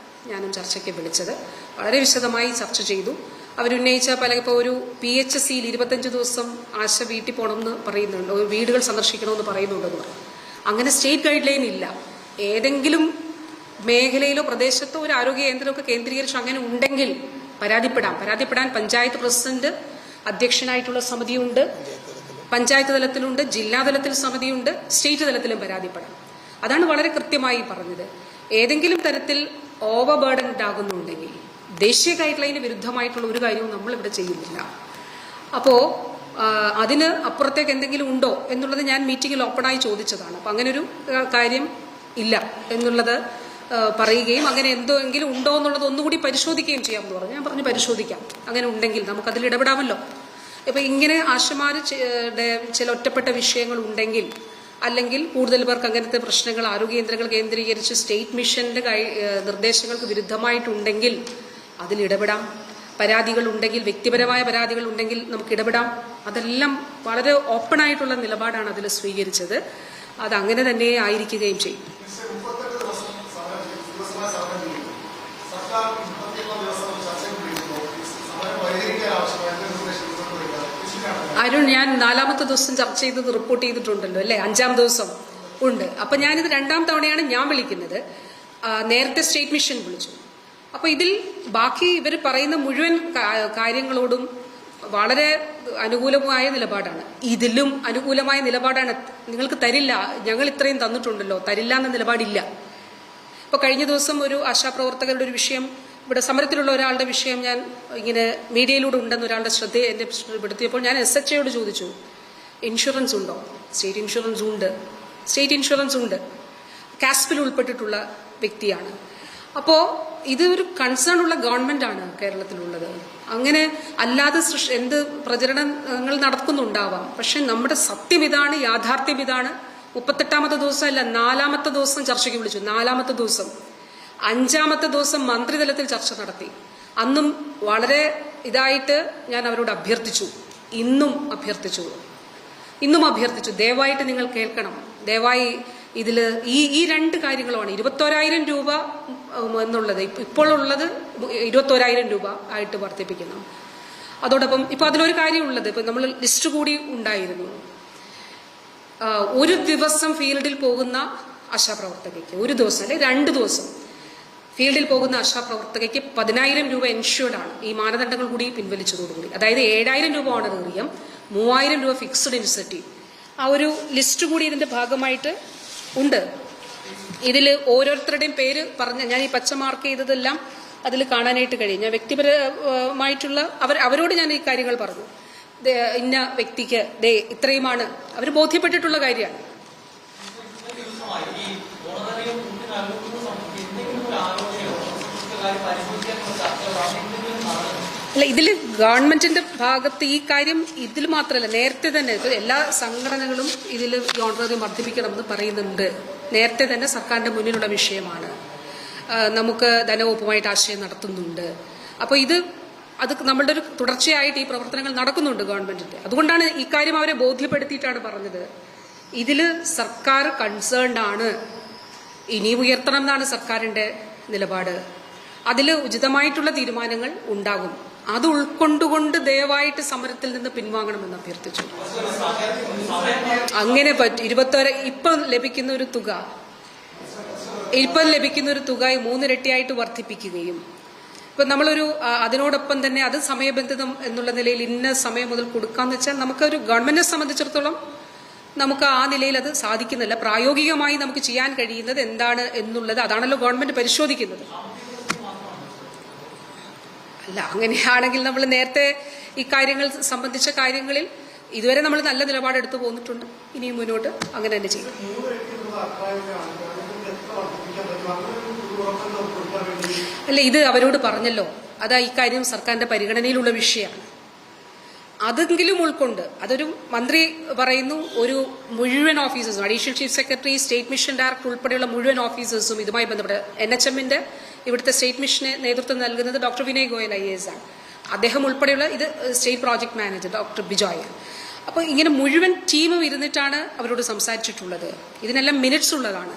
ഞാനും ചർച്ചയ്ക്ക് വിളിച്ചത്. വളരെ വിശദമായി ചർച്ച ചെയ്തു. അവരുന്നയിച്ച ഇപ്പോൾ ഒരു PHCയിൽ 25 ദിവസം ആശ വീട്ടിൽ പോകണമെന്ന് പറയുന്നുണ്ട്, വീടുകൾ സന്ദർശിക്കണമെന്ന് പറയുന്നുണ്ടെന്ന് പറഞ്ഞു. അങ്ങനെ സ്റ്റേറ്റ് ഗൈഡ് ലൈൻ ഇല്ല. ഏതെങ്കിലും മേഖലയിലോ പ്രദേശത്തോ ഒരു ആരോഗ്യ കേന്ദ്രമൊക്കെ കേന്ദ്രീകരിച്ച് അങ്ങനെ ഉണ്ടെങ്കിൽ പരാതിപ്പെടാൻ പഞ്ചായത്ത് പ്രസിഡന്റ് അധ്യക്ഷനായിട്ടുള്ള സമിതിയുണ്ട്, പഞ്ചായത്ത് തലത്തിലുണ്ട്, ജില്ലാ തലത്തിൽ സമിതിയുണ്ട്, സ്റ്റേറ്റ് തലത്തിലും പരാതിപ്പെടാം. അതാണ് വളരെ കൃത്യമായി പറഞ്ഞത്. ഏതെങ്കിലും തരത്തിൽ ഓവർ ബേർഡൻഡ് ആകുന്നുണ്ടെങ്കിൽ ദേശീയ ഗൈഡ് ലൈന് വിരുദ്ധമായിട്ടുള്ള ഒരു കാര്യവും നമ്മൾ ഇവിടെ ചെയ്യുന്നില്ല. അപ്പോൾ അതിന് അപ്പുറത്തേക്ക് എന്തെങ്കിലും ഉണ്ടോ എന്നുള്ളത് ഞാൻ മീറ്റിംഗിൽ ഓപ്പണായി ചോദിച്ചതാണ്. അപ്പം അങ്ങനൊരു കാര്യം ഇല്ല എന്നുള്ളത് പറയുകയും അങ്ങനെ എന്തെങ്കിലും ഉണ്ടോ എന്നുള്ളത് ഒന്നുകൂടി പരിശോധിക്കുകയും ചെയ്യാമെന്ന് പറഞ്ഞു. ഞാൻ പറഞ്ഞു പരിശോധിക്കാം, അങ്ങനെ ഉണ്ടെങ്കിൽ നമുക്കതിൽ ഇടപെടാമല്ലോ. ഇപ്പം ഇങ്ങനെ ആശമാരുടെ ചില ഒറ്റപ്പെട്ട വിഷയങ്ങൾ ഉണ്ടെങ്കിൽ, അല്ലെങ്കിൽ കൂടുതൽ പേർക്ക് അങ്ങനത്തെ പ്രശ്നങ്ങൾ ആരോഗ്യ കേന്ദ്രങ്ങൾ കേന്ദ്രീകരിച്ച് സ്റ്റേറ്റ് മിഷന്റെ നിർദ്ദേശങ്ങൾക്ക് വിരുദ്ധമായിട്ടുണ്ടെങ്കിൽ അതിലിടപെടാം. പരാതികൾ ഉണ്ടെങ്കിൽ, വ്യക്തിപരമായ പരാതികൾ ഉണ്ടെങ്കിൽ നമുക്ക് ഇടപെടാം. അതെല്ലാം വളരെ ഓപ്പണായിട്ടുള്ള നിലപാടാണ് അതിൽ സ്വീകരിച്ചത്. അത് അങ്ങനെ തന്നെ ആയിരിക്കുകയും ചെയ്യും. അരുൺ, ഞാൻ 4-ാമത്തെ ദിവസം ചർച്ച ചെയ്തത് റിപ്പോർട്ട് ചെയ്തിട്ടുണ്ടല്ലോ അല്ലേ? 5-ാം ദിവസം ഉണ്ട്. അപ്പൊ ഞാനിത് 2-ാം തവണയാണ് ഞാൻ വിളിക്കുന്നത്. നേരത്തെ സ്റ്റേറ്റ് മിഷൻ വിളിച്ചു. അപ്പൊ ഇതിൽ ബാക്കി ഇവർ പറയുന്ന മുഴുവൻ കാര്യങ്ങളോടും വളരെ അനുകൂലമായ നിലപാടാണ്. ഇതിലും അനുകൂലമായ നിലപാടാണ്. നിങ്ങൾക്ക് തരില്ല, ഞങ്ങൾ ഇത്രയും തന്നിട്ടുണ്ടല്ലോ, തരില്ല എന്ന നിലപാടില്ല. ഇപ്പൊ കഴിഞ്ഞ ദിവസം ഒരു ആശാപ്രവർത്തകരുടെ ഒരു വിഷയം, ഇവിടെ സമരത്തിലുള്ള ഒരാളുടെ വിഷയം ഞാൻ ഇങ്ങനെ മീഡിയയിലൂടെ ഉണ്ടെന്ന് ഒരാളുടെ ശ്രദ്ധയെ എന്നെ പെടുത്തിയപ്പോൾ ഞാൻ SHOയോട് ചോദിച്ചു, ഇൻഷുറൻസ് ഉണ്ടോ? സ്റ്റേറ്റ് ഇൻഷുറൻസ് ഉണ്ട്. സ്റ്റേറ്റ് ഇൻഷുറൻസ് ഉണ്ട്, കാസ്പിൽ ഉൾപ്പെട്ടിട്ടുള്ള വ്യക്തിയാണ്. അപ്പോൾ ഇത് ഒരു കൺസേൺ ഉള്ള ഗവൺമെന്റാണ് കേരളത്തിലുള്ളത്. അങ്ങനെ അല്ലാതെ എന്ത് പ്രചരണങ്ങൾ നടക്കുന്നുണ്ടാവാം, പക്ഷെ നമ്മുടെ സത്യം ഇതാണ്, യാഥാർത്ഥ്യം ഇതാണ്. 38ാമത്തെ ദിവസം അല്ല, 4ാമത്തെ ദിവസം ചർച്ചയ്ക്ക് വിളിച്ചു. 4ാമത്തെ ദിവസം, 5ാമത്തെ ദിവസം മന്ത്രിതലത്തിൽ ചർച്ച നടത്തി. അന്നും വളരെ ഇതായിട്ട് ഞാൻ അവരോട് അഭ്യർത്ഥിച്ചു, ഇന്നും അഭ്യർത്ഥിച്ചു, ദയവായിട്ട് നിങ്ങൾ കേൾക്കണം, ദയവായി ഇതിൽ ഈ രണ്ട് കാര്യങ്ങളുമാണ്. 21,000 രൂപ എന്നുള്ളത് ഇപ്പോൾ ഉള്ളത് 21,000 രൂപ ആയിട്ട് വർദ്ധിപ്പിക്കുന്നു. അതോടൊപ്പം ഇപ്പൊ അതിലൊരു കാര്യമുള്ളത്, ഇപ്പൊ നമ്മൾ ലിസ്റ്റ് കൂടി ഉണ്ടായിരുന്നു. ഒരു ദിവസം ഫീൽഡിൽ പോകുന്ന ആശാപ്രവർത്തകയ്ക്ക്, ഒരു ദിവസം അല്ലെ 2 ദിവസം ഫീൽഡിൽ പോകുന്ന ആശാപ്രവർത്തകയ്ക്ക് 10,000 രൂപ എൻഷ്യൂർഡാണ് ഈ മാനദണ്ഡങ്ങൾ കൂടി പിൻവലിച്ചതോടുകൂടി. അതായത് 7,000 രൂപ ഓണറേറിയം, 3,000 രൂപ ഫിക്സ്ഡ് ഇൻസെന്റീവ്. ആ ഒരു ലിസ്റ്റ് കൂടി ഇതിന്റെ ഭാഗമായിട്ട് ഉണ്ട്. ഇതിൽ ഓരോരുത്തരുടെയും പേര് പറഞ്ഞ ഞാൻ ഈ പച്ച മാർക്ക് ചെയ്തതെല്ലാം അതിൽ കാണാനായിട്ട് കഴിയും. ഞാൻ വ്യക്തിപരമായിട്ടുള്ള അവരോട് ഞാൻ ഈ കാര്യങ്ങൾ പറഞ്ഞു. ഇന്ന വ്യക്തിക്ക് ഇത്രയുമാണ് അവർ ബോധ്യപ്പെട്ടിട്ടുള്ള കാര്യമാണ്. അല്ല, ഇതിൽ ഗവൺമെന്റിന്റെ ഭാഗത്ത് ഈ കാര്യം ഇതിൽ മാത്രമല്ല, നേരത്തെ തന്നെ എല്ലാ സംഘടനകളും ഇതിൽ ഓണറേറിയം വർദ്ധിപ്പിക്കണമെന്ന് പറയുന്നുണ്ട്. നേരത്തെ തന്നെ സർക്കാരിന്റെ മുന്നിലുള്ള വിഷയമാണ്. നമുക്ക് ധനവകുപ്പുമായിട്ട് ആശയം നടത്തുന്നുണ്ട്. അപ്പോൾ അത് നമ്മളുടെ ഒരു തുടർച്ചയായിട്ട് ഈ പ്രവർത്തനങ്ങൾ നടക്കുന്നുണ്ട് ഗവൺമെന്റിന്റെ. അതുകൊണ്ടാണ് ഇക്കാര്യം അവരെ ബോധ്യപ്പെടുത്തിയിട്ടാണ് പറഞ്ഞത്. ഇതിൽ സർക്കാർ കൺസേൺഡ് ആണ്, ഇനിയും ഉയർത്തണം എന്നാണ് സർക്കാരിന്റെ നിലപാട്. അതിൽ ഉചിതമായിട്ടുള്ള തീരുമാനങ്ങൾ ഉണ്ടാകും. അത് ഉൾക്കൊണ്ടുകൊണ്ട് ദയവായിട്ട് സമരത്തിൽ നിന്ന് പിൻവാങ്ങണമെന്ന് അഭ്യർത്ഥിച്ചു. അങ്ങനെ പറ്റും. 21 ഇപ്പം ലഭിക്കുന്ന ഒരു തുക 3 ഇരട്ടിയായിട്ട് വർദ്ധിപ്പിക്കുകയും ഇപ്പൊ നമ്മളൊരു അതിനോടൊപ്പം തന്നെ അത് സമയബന്ധിതം എന്നുള്ള നിലയിൽ ഇന്ന സമയം മുതൽ കൊടുക്കാന്ന് വെച്ചാൽ നമുക്കൊരു ഗവൺമെന്റിനെ സംബന്ധിച്ചിടത്തോളം നമുക്ക് ആ നിലയിൽ അത് സാധിക്കുന്നില്ല. പ്രായോഗികമായി നമുക്ക് ചെയ്യാൻ കഴിയുന്നത് എന്താണ് എന്നുള്ളത് അതാണല്ലോ ഗവൺമെന്റ് പരിശോധിക്കുന്നത്. അല്ല, അങ്ങനെയാണെങ്കിൽ നമ്മൾ നേരത്തെ ഈ കാര്യങ്ങൾ സംബന്ധിച്ച കാര്യങ്ങളിൽ ഇതുവരെ നമ്മൾ നല്ല നിലപാടെടുത്തു പോന്നിട്ടുണ്ട്. ഇനിയും മുന്നോട്ട് അങ്ങനെ തന്നെ ചെയ്യും. അല്ല, ഇത് അവരോട് പറഞ്ഞല്ലോ. അതാ ഇക്കാര്യം സർക്കാരിന്റെ പരിഗണനയിലുള്ള വിഷയമാണ്. അതെങ്കിലും ഉൾക്കൊണ്ട് അതൊരു മന്ത്രി പറയുന്നു, ഒരു മുഴുവൻ ഓഫീസേഴ്സും additional chief secretary, state mission director ഉൾപ്പെടെയുള്ള മുഴുവൻ ഓഫീസേഴ്സും ഇതുമായി ബന്ധപ്പെട്ട് NHMന്റെ ഇവിടുത്തെ സ്റ്റേറ്റ് മിഷന് നേതൃത്വം നൽകുന്നത് ഡോക്ടർ വിനയ് ഗോയൽ IAS ആണ്. അദ്ദേഹം ഉൾപ്പെടെയുള്ള ഇത് state project manager doctor Bijoy. അപ്പോൾ ഇങ്ങനെ മുഴുവൻ ടീമും ഇരുന്നിട്ടാണ് അവരോട് സംസാരിച്ചിട്ടുള്ളത്. ഇതിനെല്ലാം മിനിറ്റ്സ് ഉള്ളതാണ്.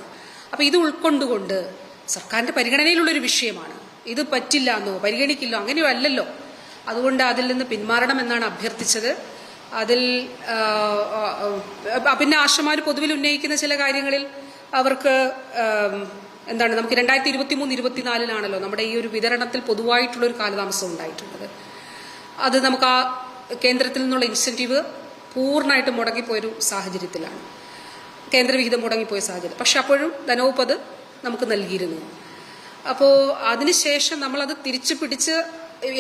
അപ്പോൾ ഇത് ഉൾക്കൊണ്ടുകൊണ്ട് സർക്കാരിന്റെ പരിഗണനയിലുള്ളൊരു വിഷയമാണ്. ഇത് പറ്റില്ല എന്നോ പരിഗണിക്കില്ലോ അങ്ങനെയോ അല്ലല്ലോ. അതുകൊണ്ട് അതിൽ നിന്ന് പിന്മാറണം എന്നാണ് അഭ്യർത്ഥിച്ചത്. അതിൽ പിന്നെ ആശമാർ പൊതുവിൽ ഉന്നയിക്കുന്ന ചില കാര്യങ്ങളിൽ അവർക്ക് എന്താണ്, നമുക്ക് 2023-24 നമ്മുടെ ഈ ഒരു വിതരണത്തിൽ പൊതുവായിട്ടുള്ളൊരു കാലതാമസം ഉണ്ടായിട്ടുള്ളത്. അത് നമുക്ക് ആ കേന്ദ്രത്തിൽ നിന്നുള്ള ഇൻസെന്റീവ് പൂർണ്ണമായിട്ട് മുടങ്ങിപ്പോയൊരു സാഹചര്യത്തിലാണ്, കേന്ദ്രവിഹിതം മുടങ്ങിപ്പോയ സാഹചര്യം. പക്ഷെ അപ്പോഴും ധനവകുപ്പ് അത് നമുക്ക് നൽകിയിരുന്നു. അപ്പോൾ അതിനുശേഷം നമ്മളത് തിരിച്ചു പിടിച്ച്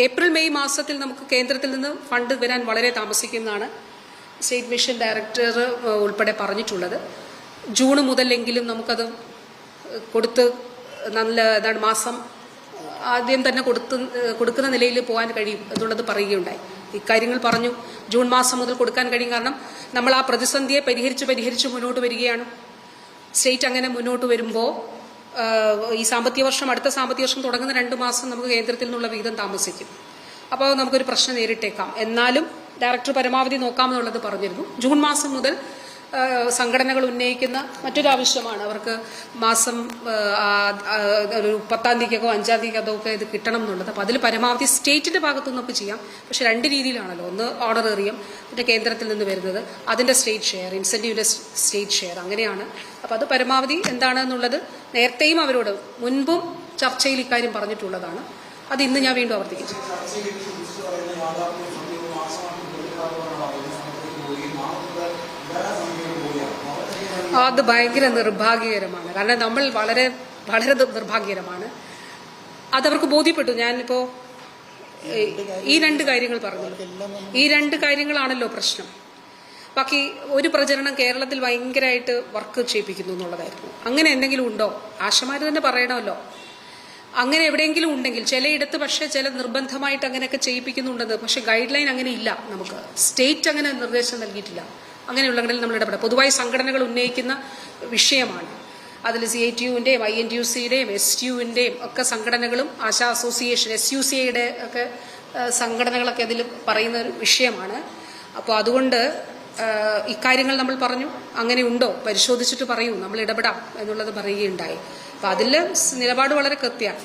ഏപ്രിൽ മെയ് മാസത്തിൽ നമുക്ക് കേന്ദ്രത്തിൽ നിന്ന് ഫണ്ട് വരാൻ വളരെ താമസിക്കുന്നതാണ് സ്റ്റേറ്റ് മിഷൻ ഡയറക്ടർ ഉൾപ്പെടെ പറഞ്ഞിട്ടുള്ളത്. ജൂൺ മുതലെങ്കിലും നമുക്കത് കൊടുത്ത് നല്ല മാസം ആദ്യം തന്നെ കൊടുക്കുന്ന നിലയിൽ പോകാൻ കഴിയും എന്നുള്ളത് പറയുകയുണ്ടായി. ഇക്കാര്യങ്ങൾ പറഞ്ഞു. ജൂൺ മാസം മുതൽ കൊടുക്കാൻ കഴിയും. കാരണം നമ്മൾ ആ പ്രതിസന്ധിയെ പരിഹരിച്ച് മുന്നോട്ട് വരികയാണ്. സ്റ്റേറ്റ് അങ്ങനെ മുന്നോട്ട് വരുമ്പോൾ ഈ സാമ്പത്തിക വർഷം, അടുത്ത സാമ്പത്തിക വർഷം തുടങ്ങുന്ന 2 മാസം നമുക്ക് കേന്ദ്രത്തിൽ നിന്നുള്ള വിഹിതം താമസിക്കും. അപ്പോൾ നമുക്കൊരു പ്രശ്നം നേരിട്ടേക്കാം. എന്നാലും ഡയറക്ടർ പരമാവധി നോക്കാമെന്നുള്ളത് പറഞ്ഞിരുന്നു. ജൂൺ മാസം മുതൽ സംഘടനകൾ ഉന്നയിക്കുന്ന മറ്റൊരു ആവശ്യമാണ്, അവർക്ക് മാസം ഒരു 10-ാം തീയതിക്കോ 5-ാം തീയതിക്കോ ഒക്കെ ഇത് കിട്ടണം എന്നുള്ളത്. അപ്പോൾ അതിൽ പരമാവധി സ്റ്റേറ്റിന്റെ ഭാഗത്തുനിന്നൊക്കെ ചെയ്യാം. പക്ഷെ 2 രീതിയിലാണല്ലോ, ഒന്ന് ഓണറേറിയം, പിന്നെ കേന്ദ്രത്തിൽ നിന്ന് വരുന്നത് അതിന്റെ സ്റ്റേറ്റ് ഷെയർ, ഇൻസെന്റീവിന്റെ സ്റ്റേറ്റ് ഷെയർ, അങ്ങനെയാണ്. അപ്പോൾ അത് പരമാവധി എന്താണെന്നുള്ളത് നേരത്തെയും അവരോട് മുൻപും ചർച്ചയിൽ ഇക്കാര്യം പറഞ്ഞിട്ടുള്ളതാണ്. അത് ഇന്ന് ഞാൻ വീണ്ടും ആവർത്തിക്കുന്നു. അത് ഭയങ്കര നിർഭാഗ്യകരമാണ്. കാരണം നമ്മൾ വളരെ വളരെ നിർഭാഗ്യകരമാണ്. അതവർക്ക് ബോധ്യപ്പെട്ടു. ഞാനിപ്പോ ഈ 2 കാര്യങ്ങൾ പറഞ്ഞു. ഈ 2 കാര്യങ്ങളാണല്ലോ പ്രശ്നം. ബാക്കി ഒരു പ്രചരണം കേരളത്തിൽ ഭയങ്കരമായിട്ട് വർക്ക് ചെയ്യിപ്പിക്കുന്നു എന്നുള്ളതായിരുന്നു. അങ്ങനെ എന്തെങ്കിലും ഉണ്ടോ? ആശമാർ തന്നെ പറയണമല്ലോ. അങ്ങനെ എവിടെയെങ്കിലും ഉണ്ടെങ്കിൽ ചിലയിടത്ത് പക്ഷേ ചില നിർബന്ധമായിട്ട് അങ്ങനെയൊക്കെ ചെയ്യിപ്പിക്കുന്നുണ്ടെന്ന്. പക്ഷെ ഗൈഡ് ലൈൻ അങ്ങനെ ഇല്ല. നമുക്ക് സ്റ്റേറ്റ് അങ്ങനെ നിർദ്ദേശം നൽകിയിട്ടില്ല. അങ്ങനെയുള്ളങ്ങളിൽ നമ്മൾ ഇടപെടാം. പൊതുവായി സംഘടനകൾ ഉന്നയിക്കുന്ന വിഷയമാണ്. അതിൽ CITU-വിൻ്റെയും INTUC-യുടെയും STU-വിൻ്റെയും ഒക്കെ സംഘടനകളും ആശാ അസോസിയേഷൻ SUCയുടെ ഒക്കെ സംഘടനകളൊക്കെ അതിൽ പറയുന്ന ഒരു വിഷയമാണ്. അപ്പോൾ അതുകൊണ്ട് ഇക്കാര്യങ്ങൾ നമ്മൾ പറഞ്ഞു. അങ്ങനെ ഉണ്ടോ പരിശോധിച്ചിട്ട് പറയൂ, നമ്മൾ ഇടപെടാം എന്നുള്ളത് പറയുകയുണ്ടായി. അപ്പം അതിൽ നിലപാട് വളരെ കൃത്യമാണ്.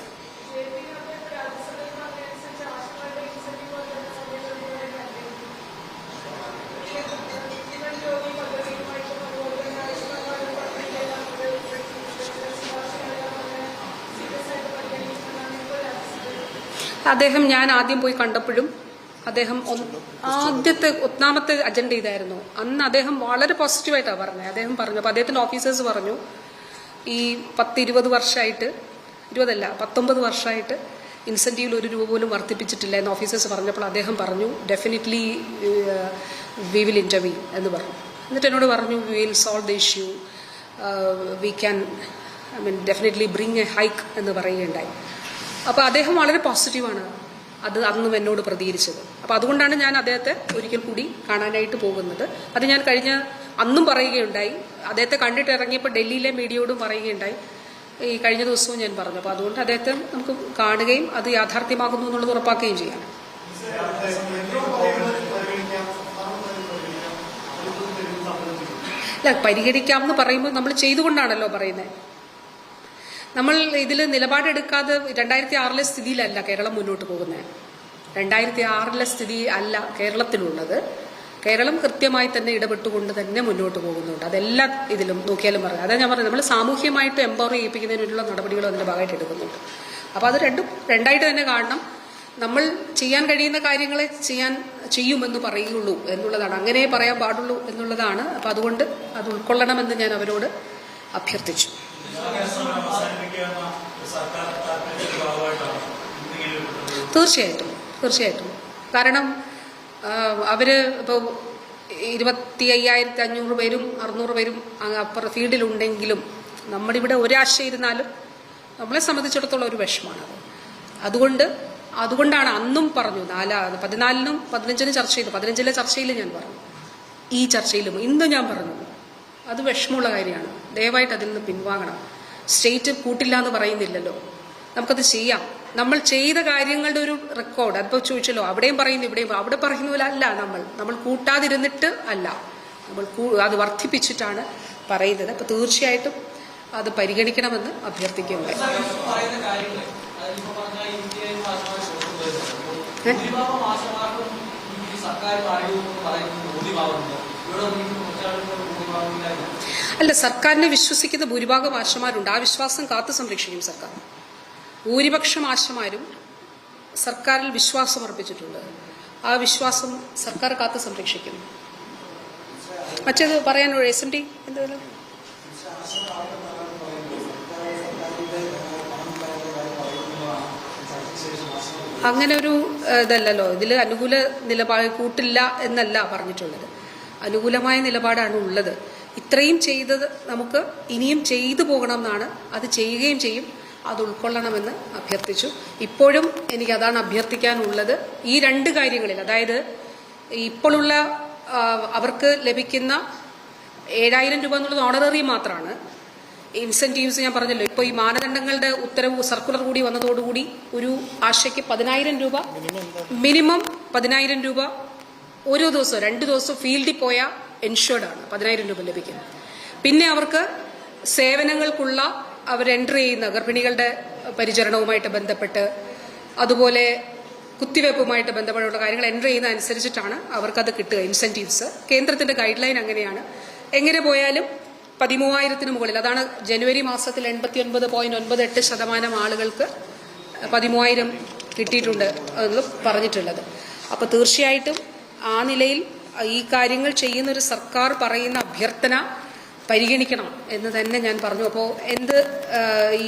അദ്ദേഹം ഞാൻ ആദ്യം പോയി കണ്ടപ്പോഴും അദ്ദേഹം ഒന്നാമത്തെ അജണ്ട ഇതായിരുന്നു. അന്ന് അദ്ദേഹം വളരെ പോസിറ്റീവായിട്ടാണ് പറഞ്ഞത്. അദ്ദേഹം പറഞ്ഞു, അപ്പോൾ അദ്ദേഹത്തിൻ്റെ ഓഫീസേഴ്സ് പറഞ്ഞു, ഈ 10-20 വർഷമായിട്ട് 19 വർഷമായിട്ട് ഇൻസെൻറ്റീവിൽ ₹1 പോലും വർദ്ധിപ്പിച്ചിട്ടില്ല എന്ന് ഓഫീസേഴ്സ് പറഞ്ഞപ്പോൾ അദ്ദേഹം പറഞ്ഞു, ഡെഫിനറ്റ്ലി വി വിൽ ഇൻ്റർവീൻ എന്ന് പറഞ്ഞു. എന്നിട്ട് എന്നോട് പറഞ്ഞു, we will solve the issue, we can definitely bring A hike എന്ന് പറയുകയുണ്ടായി. അപ്പോൾ അദ്ദേഹം വളരെ പോസിറ്റീവാണ് അത് അന്നും എന്നോട് പ്രതികരിച്ചത്. അപ്പോൾ അതുകൊണ്ടാണ് ഞാൻ അദ്ദേഹത്തെ ഒരിക്കൽ കൂടി കാണാനായിട്ട് പോകുന്നത്. അത് ഞാൻ അന്നും പറയുകയുണ്ടായി. അദ്ദേഹത്തെ കണ്ടിട്ട് ഇറങ്ങിയപ്പോൾ ഡൽഹിയിലെ മീഡിയയോടും പറയുകയുണ്ടായി. ഈ കഴിഞ്ഞ ദിവസവും ഞാൻ പറഞ്ഞു. അപ്പോൾ അതുകൊണ്ട് അദ്ദേഹത്തെ നമുക്ക് കാണുകയും അത് യാഥാർത്ഥ്യമാകുന്നു എന്നുള്ളത് ഉറപ്പാക്കുകയും ചെയ്യാം. അല്ല, പരിഹരിക്കാമെന്ന് പറയുമ്പോൾ നമ്മൾ ചെയ്തുകൊണ്ടാണല്ലോ പറയുന്നത്. നമ്മൾ ഇതിൽ നിലപാടെടുക്കാതെ 2006 സ്ഥിതിയിലല്ല കേരളം മുന്നോട്ട് പോകുന്നത്. 2006 സ്ഥിതി അല്ല കേരളത്തിലുള്ളത്. കേരളം കൃത്യമായി തന്നെ ഇടപെട്ടുകൊണ്ട് തന്നെ മുന്നോട്ട് പോകുന്നുണ്ട്. അതെല്ലാ ഇതിലും നോക്കിയാലും പറയാം. അതാ ഞാൻ പറഞ്ഞത്, നമ്മൾ സാമൂഹ്യമായിട്ട് എംപവർ ചെയ്യിപ്പിക്കുന്നതിനുള്ള നടപടികളും അതിൻ്റെ ഭാഗമായിട്ട് എടുക്കുന്നുണ്ട്. അപ്പോൾ അത് രണ്ടായിട്ട് തന്നെ കാണണം. നമ്മൾ ചെയ്യാൻ കഴിയുന്ന കാര്യങ്ങളെ ചെയ്യുമെന്ന് പറയുള്ളൂ എന്നുള്ളതാണ്. അങ്ങനെ പറയാൻ പാടുള്ളൂ എന്നുള്ളതാണ്. അപ്പോൾ അതുകൊണ്ട് അത് ഉൾക്കൊള്ളണമെന്ന് ഞാൻ അവരോട് അഭ്യർത്ഥിച്ചു. തീർച്ചയായിട്ടും. കാരണം അവർ ഇപ്പോൾ 25,500 പേരും 600 പേരും അപ്പുറം ഫീൽഡിലുണ്ടെങ്കിലും നമ്മുടെ ഇവിടെ ഒരാശയിരുന്നാലും നമ്മളെ സംബന്ധിച്ചിടത്തോളം ഒരു വിഷമാണത്. അതുകൊണ്ടാണ് അന്നും പറഞ്ഞു 14-നും 15-നും ചർച്ച ചെയ്തു. 15-ലെ ചർച്ചയിൽ ഞാൻ പറഞ്ഞു, ഈ ചർച്ചയിലും ഇന്ന് ഞാൻ പറഞ്ഞു, അത് വിഷമമുള്ള കാര്യമാണ്. ദയവായിട്ട് അതിൽ നിന്ന് പിൻവാങ്ങണം. സ്റ്റേറ്റ് കൂട്ടില്ല എന്ന് പറയുന്നില്ലല്ലോ, നമുക്കത് ചെയ്യാം. നമ്മൾ ചെയ്ത കാര്യങ്ങളുടെ ഒരു റെക്കോർഡ് അതിപ്പോൾ ചോദിച്ചല്ലോ, അവിടെയും പറയുന്നു ഇവിടെയും അവിടെ പറയുന്ന പോലെ അല്ല. നമ്മൾ കൂട്ടാതിരുന്നിട്ട് അല്ല, നമ്മൾ അത് വർദ്ധിപ്പിച്ചിട്ടാണ് പറയുന്നത്. അപ്പോൾ തീർച്ചയായിട്ടും അത് പരിഗണിക്കണമെന്ന് അഭ്യർത്ഥിക്കുകയുണ്ടായി. അല്ല, സർക്കാരിനെ വിശ്വസിക്കുന്ന ഭൂരിഭാഗം ആശമാരുണ്ട്. ആ വിശ്വാസം കാത്തു സംരക്ഷിക്കും സർക്കാർ. ഭൂരിപക്ഷം ആശമാരും സർക്കാരിൽ വിശ്വാസം അർപ്പിച്ചിട്ടുണ്ട്. ആ വിശ്വാസം സർക്കാർ കാത്തു സംരക്ഷിക്കുന്നു. മറ്റേത് പറയാനോ SMD എന്തെങ്കിലും അങ്ങനെ ഒരു ഇതല്ലല്ലോ. ഇതിൽ അനുകൂല നിലപാട് കൂട്ടില്ല എന്നല്ല പറഞ്ഞിട്ടുള്ളത്, അനുകൂലമായ നിലപാടാണ് ഉള്ളത്. ഇത്രയും ചെയ്തത് നമുക്ക് ഇനിയും ചെയ്തു പോകണം എന്നാണ്. അത് ചെയ്യുകയും ചെയ്യും. അത് ഉൾക്കൊള്ളണമെന്ന് അഭ്യർത്ഥിച്ചു. ഇപ്പോഴും എനിക്ക് അതാണ് അഭ്യർത്ഥിക്കാനുള്ളത്. ഈ 2 കാര്യങ്ങളിൽ, അതായത് ഇപ്പോഴുള്ള അവർക്ക് ലഭിക്കുന്ന 7,000 രൂപ എന്നുള്ളത് ഓണററി മാത്രമാണ്. ഇൻസെൻറ്റീവ്സ് ഞാൻ പറഞ്ഞല്ലോ, ഇപ്പോൾ ഈ മാനദണ്ഡങ്ങളുടെ ഉത്തരവ് സർക്കുലർ കൂടി വന്നതോടുകൂടി ഒരു ആശയ്ക്ക് 10,000 രൂപ മിനിമം 10,000 രൂപ ഓരോ ദിവസവും 2 ദിവസം ഫീൽഡിൽ പോയാൽ എൻഷുർഡാണ് 10,000 രൂപ ലഭിക്കുന്നത്. പിന്നെ അവർക്ക് സേവനങ്ങൾക്കുള്ള അവർ എൻട്രി ചെയ്യുന്ന ഗർഭിണികളുടെ പരിചരണവുമായിട്ട് ബന്ധപ്പെട്ട്, അതുപോലെ കുത്തിവയ്പ്പുമായിട്ട് ബന്ധപ്പെട്ടുള്ള കാര്യങ്ങൾ എൻട്രി ചെയ്യുന്ന അനുസരിച്ചിട്ടാണ് അവർക്കത് കിട്ടുക ഇൻസെൻറ്റീവ്സ്. കേന്ദ്രത്തിൻ്റെ ഗൈഡ് ലൈൻ അങ്ങനെയാണ്. എങ്ങനെ പോയാലും 13,000-ന് മുകളിൽ, അതാണ് ജനുവരി മാസത്തിൽ 89.98% ആളുകൾക്ക് 13,000 കിട്ടിയിട്ടുണ്ട് എന്ന് പറഞ്ഞിട്ടുള്ളത്. അപ്പോൾ തീർച്ചയായിട്ടും ആ നിലയിൽ ഈ കാര്യങ്ങൾ ചെയ്യുന്നൊരു സർക്കാർ പറയുന്ന അഭ്യർത്ഥന പരിഗണിക്കണം എന്ന് തന്നെ ഞാൻ പറഞ്ഞു. അപ്പോൾ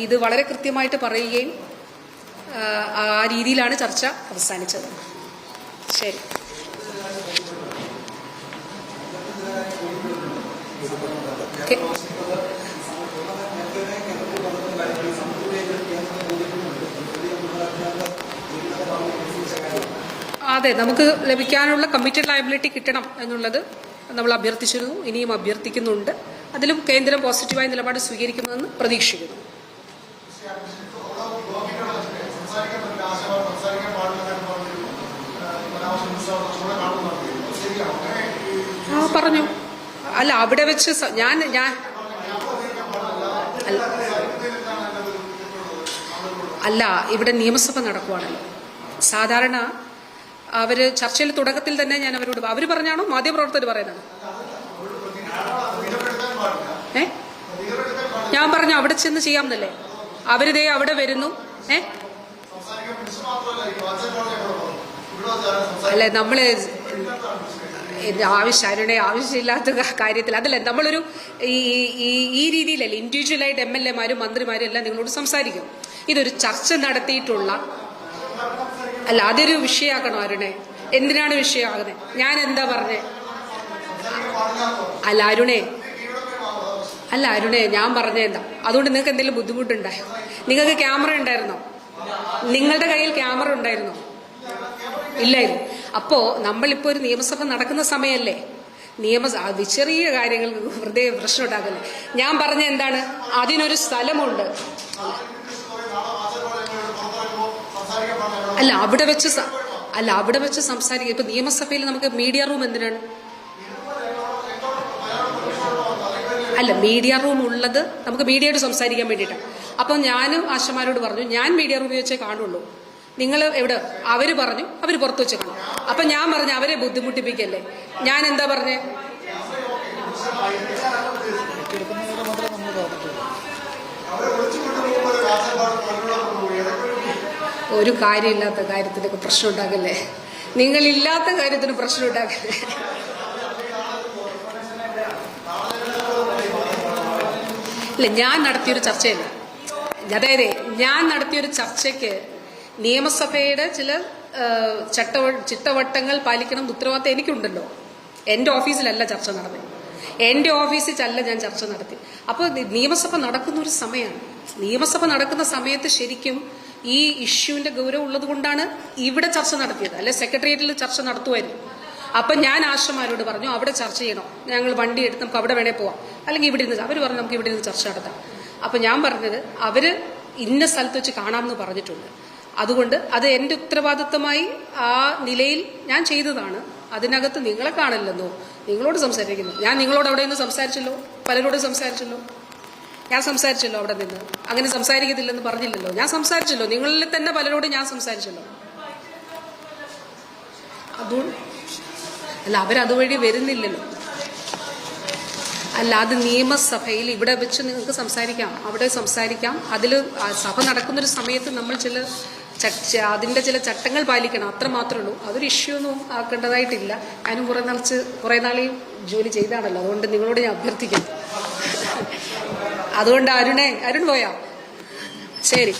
ഇത് വളരെ കൃത്യമായിട്ട് പറയുകയും ആ രീതിയിലാണ് ചർച്ച അവസാനിച്ചത്. ശരി. അതെ, നമുക്ക് ലഭിക്കാനുള്ള കമ്മിറ്റഡ് ലയബിലിറ്റി കിട്ടണം എന്നുള്ളത് നമ്മൾ അഭ്യർത്ഥിച്ചിരുന്നു, ഇനിയും അഭ്യർത്ഥിക്കുന്നുണ്ട്. അതിലും കേന്ദ്രം പോസിറ്റീവായ നിലപാട് സ്വീകരിക്കുമെന്ന് പ്രതീക്ഷിക്കുന്നു. പറഞ്ഞു. അല്ല, അവിടെ വെച്ച് ഞാൻ അല്ല, ഇവിടെ നിയമസഭ നടക്കുവാണല്ലോ. സാധാരണ അവര് ചർച്ചയിൽ തുടക്കത്തിൽ തന്നെ ഞാൻ അവര് പറഞ്ഞാണോ മാധ്യമപ്രവർത്തകർ പറയുന്നത്? ഞാൻ പറഞ്ഞു അവിടെ ചെന്ന് ചെയ്യാമെന്നല്ലേ. അവരിതേ അവിടെ വരുന്നു. അല്ലെ, നമ്മള് ആവശ്യമില്ലാത്ത കാര്യത്തിൽ അതല്ല, നമ്മളൊരു ഈ രീതിയിലല്ലേ ഇൻഡിവിജ്വലായിട്ട് MLA-മാരും മന്ത്രിമാരും എല്ലാം നിങ്ങളോട് സംസാരിക്കും. ഇതൊരു ചർച്ച നടത്തിയിട്ടുള്ള അല്ല, അതൊരു വിഷയമാക്കണോ അരുണെ? എന്തിനാണ് വിഷയമാകുന്നത്? ഞാൻ എന്താ പറഞ്ഞേ? അല്ല അരുണേ, ഞാൻ പറഞ്ഞെന്താ? അതുകൊണ്ട് നിങ്ങൾക്ക് എന്തെങ്കിലും ബുദ്ധിമുട്ടുണ്ടായോ? നിങ്ങൾക്ക് ക്യാമറ ഉണ്ടായിരുന്നോ? നിങ്ങളുടെ കയ്യിൽ ക്യാമറ ഉണ്ടായിരുന്നോ? ഇല്ലായിരുന്നു. അപ്പോ നമ്മളിപ്പോ ഒരു നിയമസഭ നടക്കുന്ന സമയമല്ലേ, ചെറിയ കാര്യങ്ങൾക്ക് വെറുതെ പ്രശ്നം ഉണ്ടാക്കല്ലേ. ഞാൻ പറഞ്ഞ എന്താണ്? അതിനൊരു സ്ഥലമുണ്ട്. അല്ല, അവിടെ വെച്ച് സംസാരിക്കുക. ഇപ്പൊ നിയമസഭയിൽ നമുക്ക് മീഡിയ റൂം എന്തിനാണ്? അല്ല, മീഡിയ റൂം ഉള്ളത് നമുക്ക് മീഡിയയോട് സംസാരിക്കാൻ വേണ്ടിയിട്ടാണ്. അപ്പം ഞാനും ആശമാരോട് പറഞ്ഞു, ഞാൻ മീഡിയ റൂമിൽ വെച്ചേ കാണുള്ളൂ. നിങ്ങൾ എവിടെ? അവര് പറഞ്ഞു അവര് പുറത്തു വെച്ച് കാണും. അപ്പൊ ഞാൻ പറഞ്ഞു അവരെ ബുദ്ധിമുട്ടിപ്പിക്കല്ലേ. ഞാൻ എന്താ പറഞ്ഞേ? ഒരു കാര്യമില്ലാത്ത കാര്യത്തിനൊക്കെ പ്രശ്നം ഉണ്ടാകല്ലേ. നിങ്ങളില്ലാത്ത കാര്യത്തിന് പ്രശ്നം ഉണ്ടാകല്ലേ. ഇല്ല, ഞാൻ നടത്തിയൊരു ചർച്ചയല്ല. അതായത് ഞാൻ നടത്തിയൊരു ചർച്ചയ്ക്ക് നിയമസഭയുടെ ചില ചിട്ടവട്ടങ്ങൾ പാലിക്കണം ഉത്തരവാദിത്തം എനിക്കുണ്ടല്ലോ. എന്റെ ഓഫീസിലല്ല ചർച്ച നടന്നത്. എന്റെ ഓഫീസിലല്ല ഞാൻ ചർച്ച നടത്തി. അപ്പോൾ നിയമസഭ നടക്കുന്ന ഒരു സമയമാണ്. നിയമസഭ നടക്കുന്ന സമയത്ത് ശരിക്കും ഈ ഇഷ്യൂവിന്റെ ഗൗരവം ഉള്ളത് കൊണ്ടാണ് ഇവിടെ ചർച്ച നടത്തിയത്. അല്ലെ സെക്രട്ടേറിയറ്റിൽ ചർച്ച നടത്തുമായിരുന്നു. അപ്പൊ ഞാൻ ആശമാരോട് പറഞ്ഞു അവിടെ ചർച്ച ചെയ്യണോ, ഞങ്ങൾ വണ്ടി എടുത്ത് നമുക്ക് അവിടെ വേണേ പോവാം, അല്ലെങ്കിൽ ഇവിടെ ഇരുന്ന്. അവർ പറഞ്ഞു നമുക്ക് ഇവിടെ ഇരുന്ന് ചർച്ച നടത്താം. അപ്പൊ ഞാൻ പറഞ്ഞത് അവര് ഇന്ന സ്ഥലത്ത് വെച്ച് കാണാമെന്ന് പറഞ്ഞിട്ടുണ്ട്. അതുകൊണ്ട് അത് എന്റെ ഉത്തരവാദിത്തമായി ആ നിലയിൽ ഞാൻ ചെയ്തതാണ്. അതിനകത്ത് നിങ്ങളെ കാണില്ലെന്നോ, നിങ്ങളോട് സംസാരിക്കുന്നു. ഞാൻ നിങ്ങളോട് അവിടെ നിന്ന് സംസാരിച്ചല്ലോ, പലരോടും സംസാരിച്ചല്ലോ. ഞാൻ സംസാരിച്ചല്ലോ അവിടെ നിന്ന്. അങ്ങനെ സംസാരിക്കത്തില്ലെന്ന് പറഞ്ഞില്ലല്ലോ. ഞാൻ സംസാരിച്ചല്ലോ, നിങ്ങളിൽ തന്നെ പലരോടും ഞാൻ സംസാരിച്ചല്ലോ. അല്ല, അവരതുവഴി വരുന്നില്ലല്ലോ. അല്ല, അത് നിയമസഭയിൽ ഇവിടെ വെച്ച് നിങ്ങൾക്ക് സംസാരിക്കാം, അവിടെ സംസാരിക്കാം. അതിൽ സഭ നടക്കുന്നൊരു സമയത്ത് നമ്മൾ അതിന്റെ ചില ചട്ടങ്ങൾ പാലിക്കണം, അത്ര മാത്രമേ ഉള്ളൂ. അതൊരു ഇഷ്യൂ ഒന്നും ആക്കേണ്ടതായിട്ടില്ല. ഞാനും കുറെ നാളെയും ജോലി ചെയ്താണല്ലോ. അതുകൊണ്ട് നിങ്ങളോട് ഞാൻ അഭ്യർത്ഥിക്കുന്നു. അതുകൊണ്ട് അരുൺ പോയാ ശരി.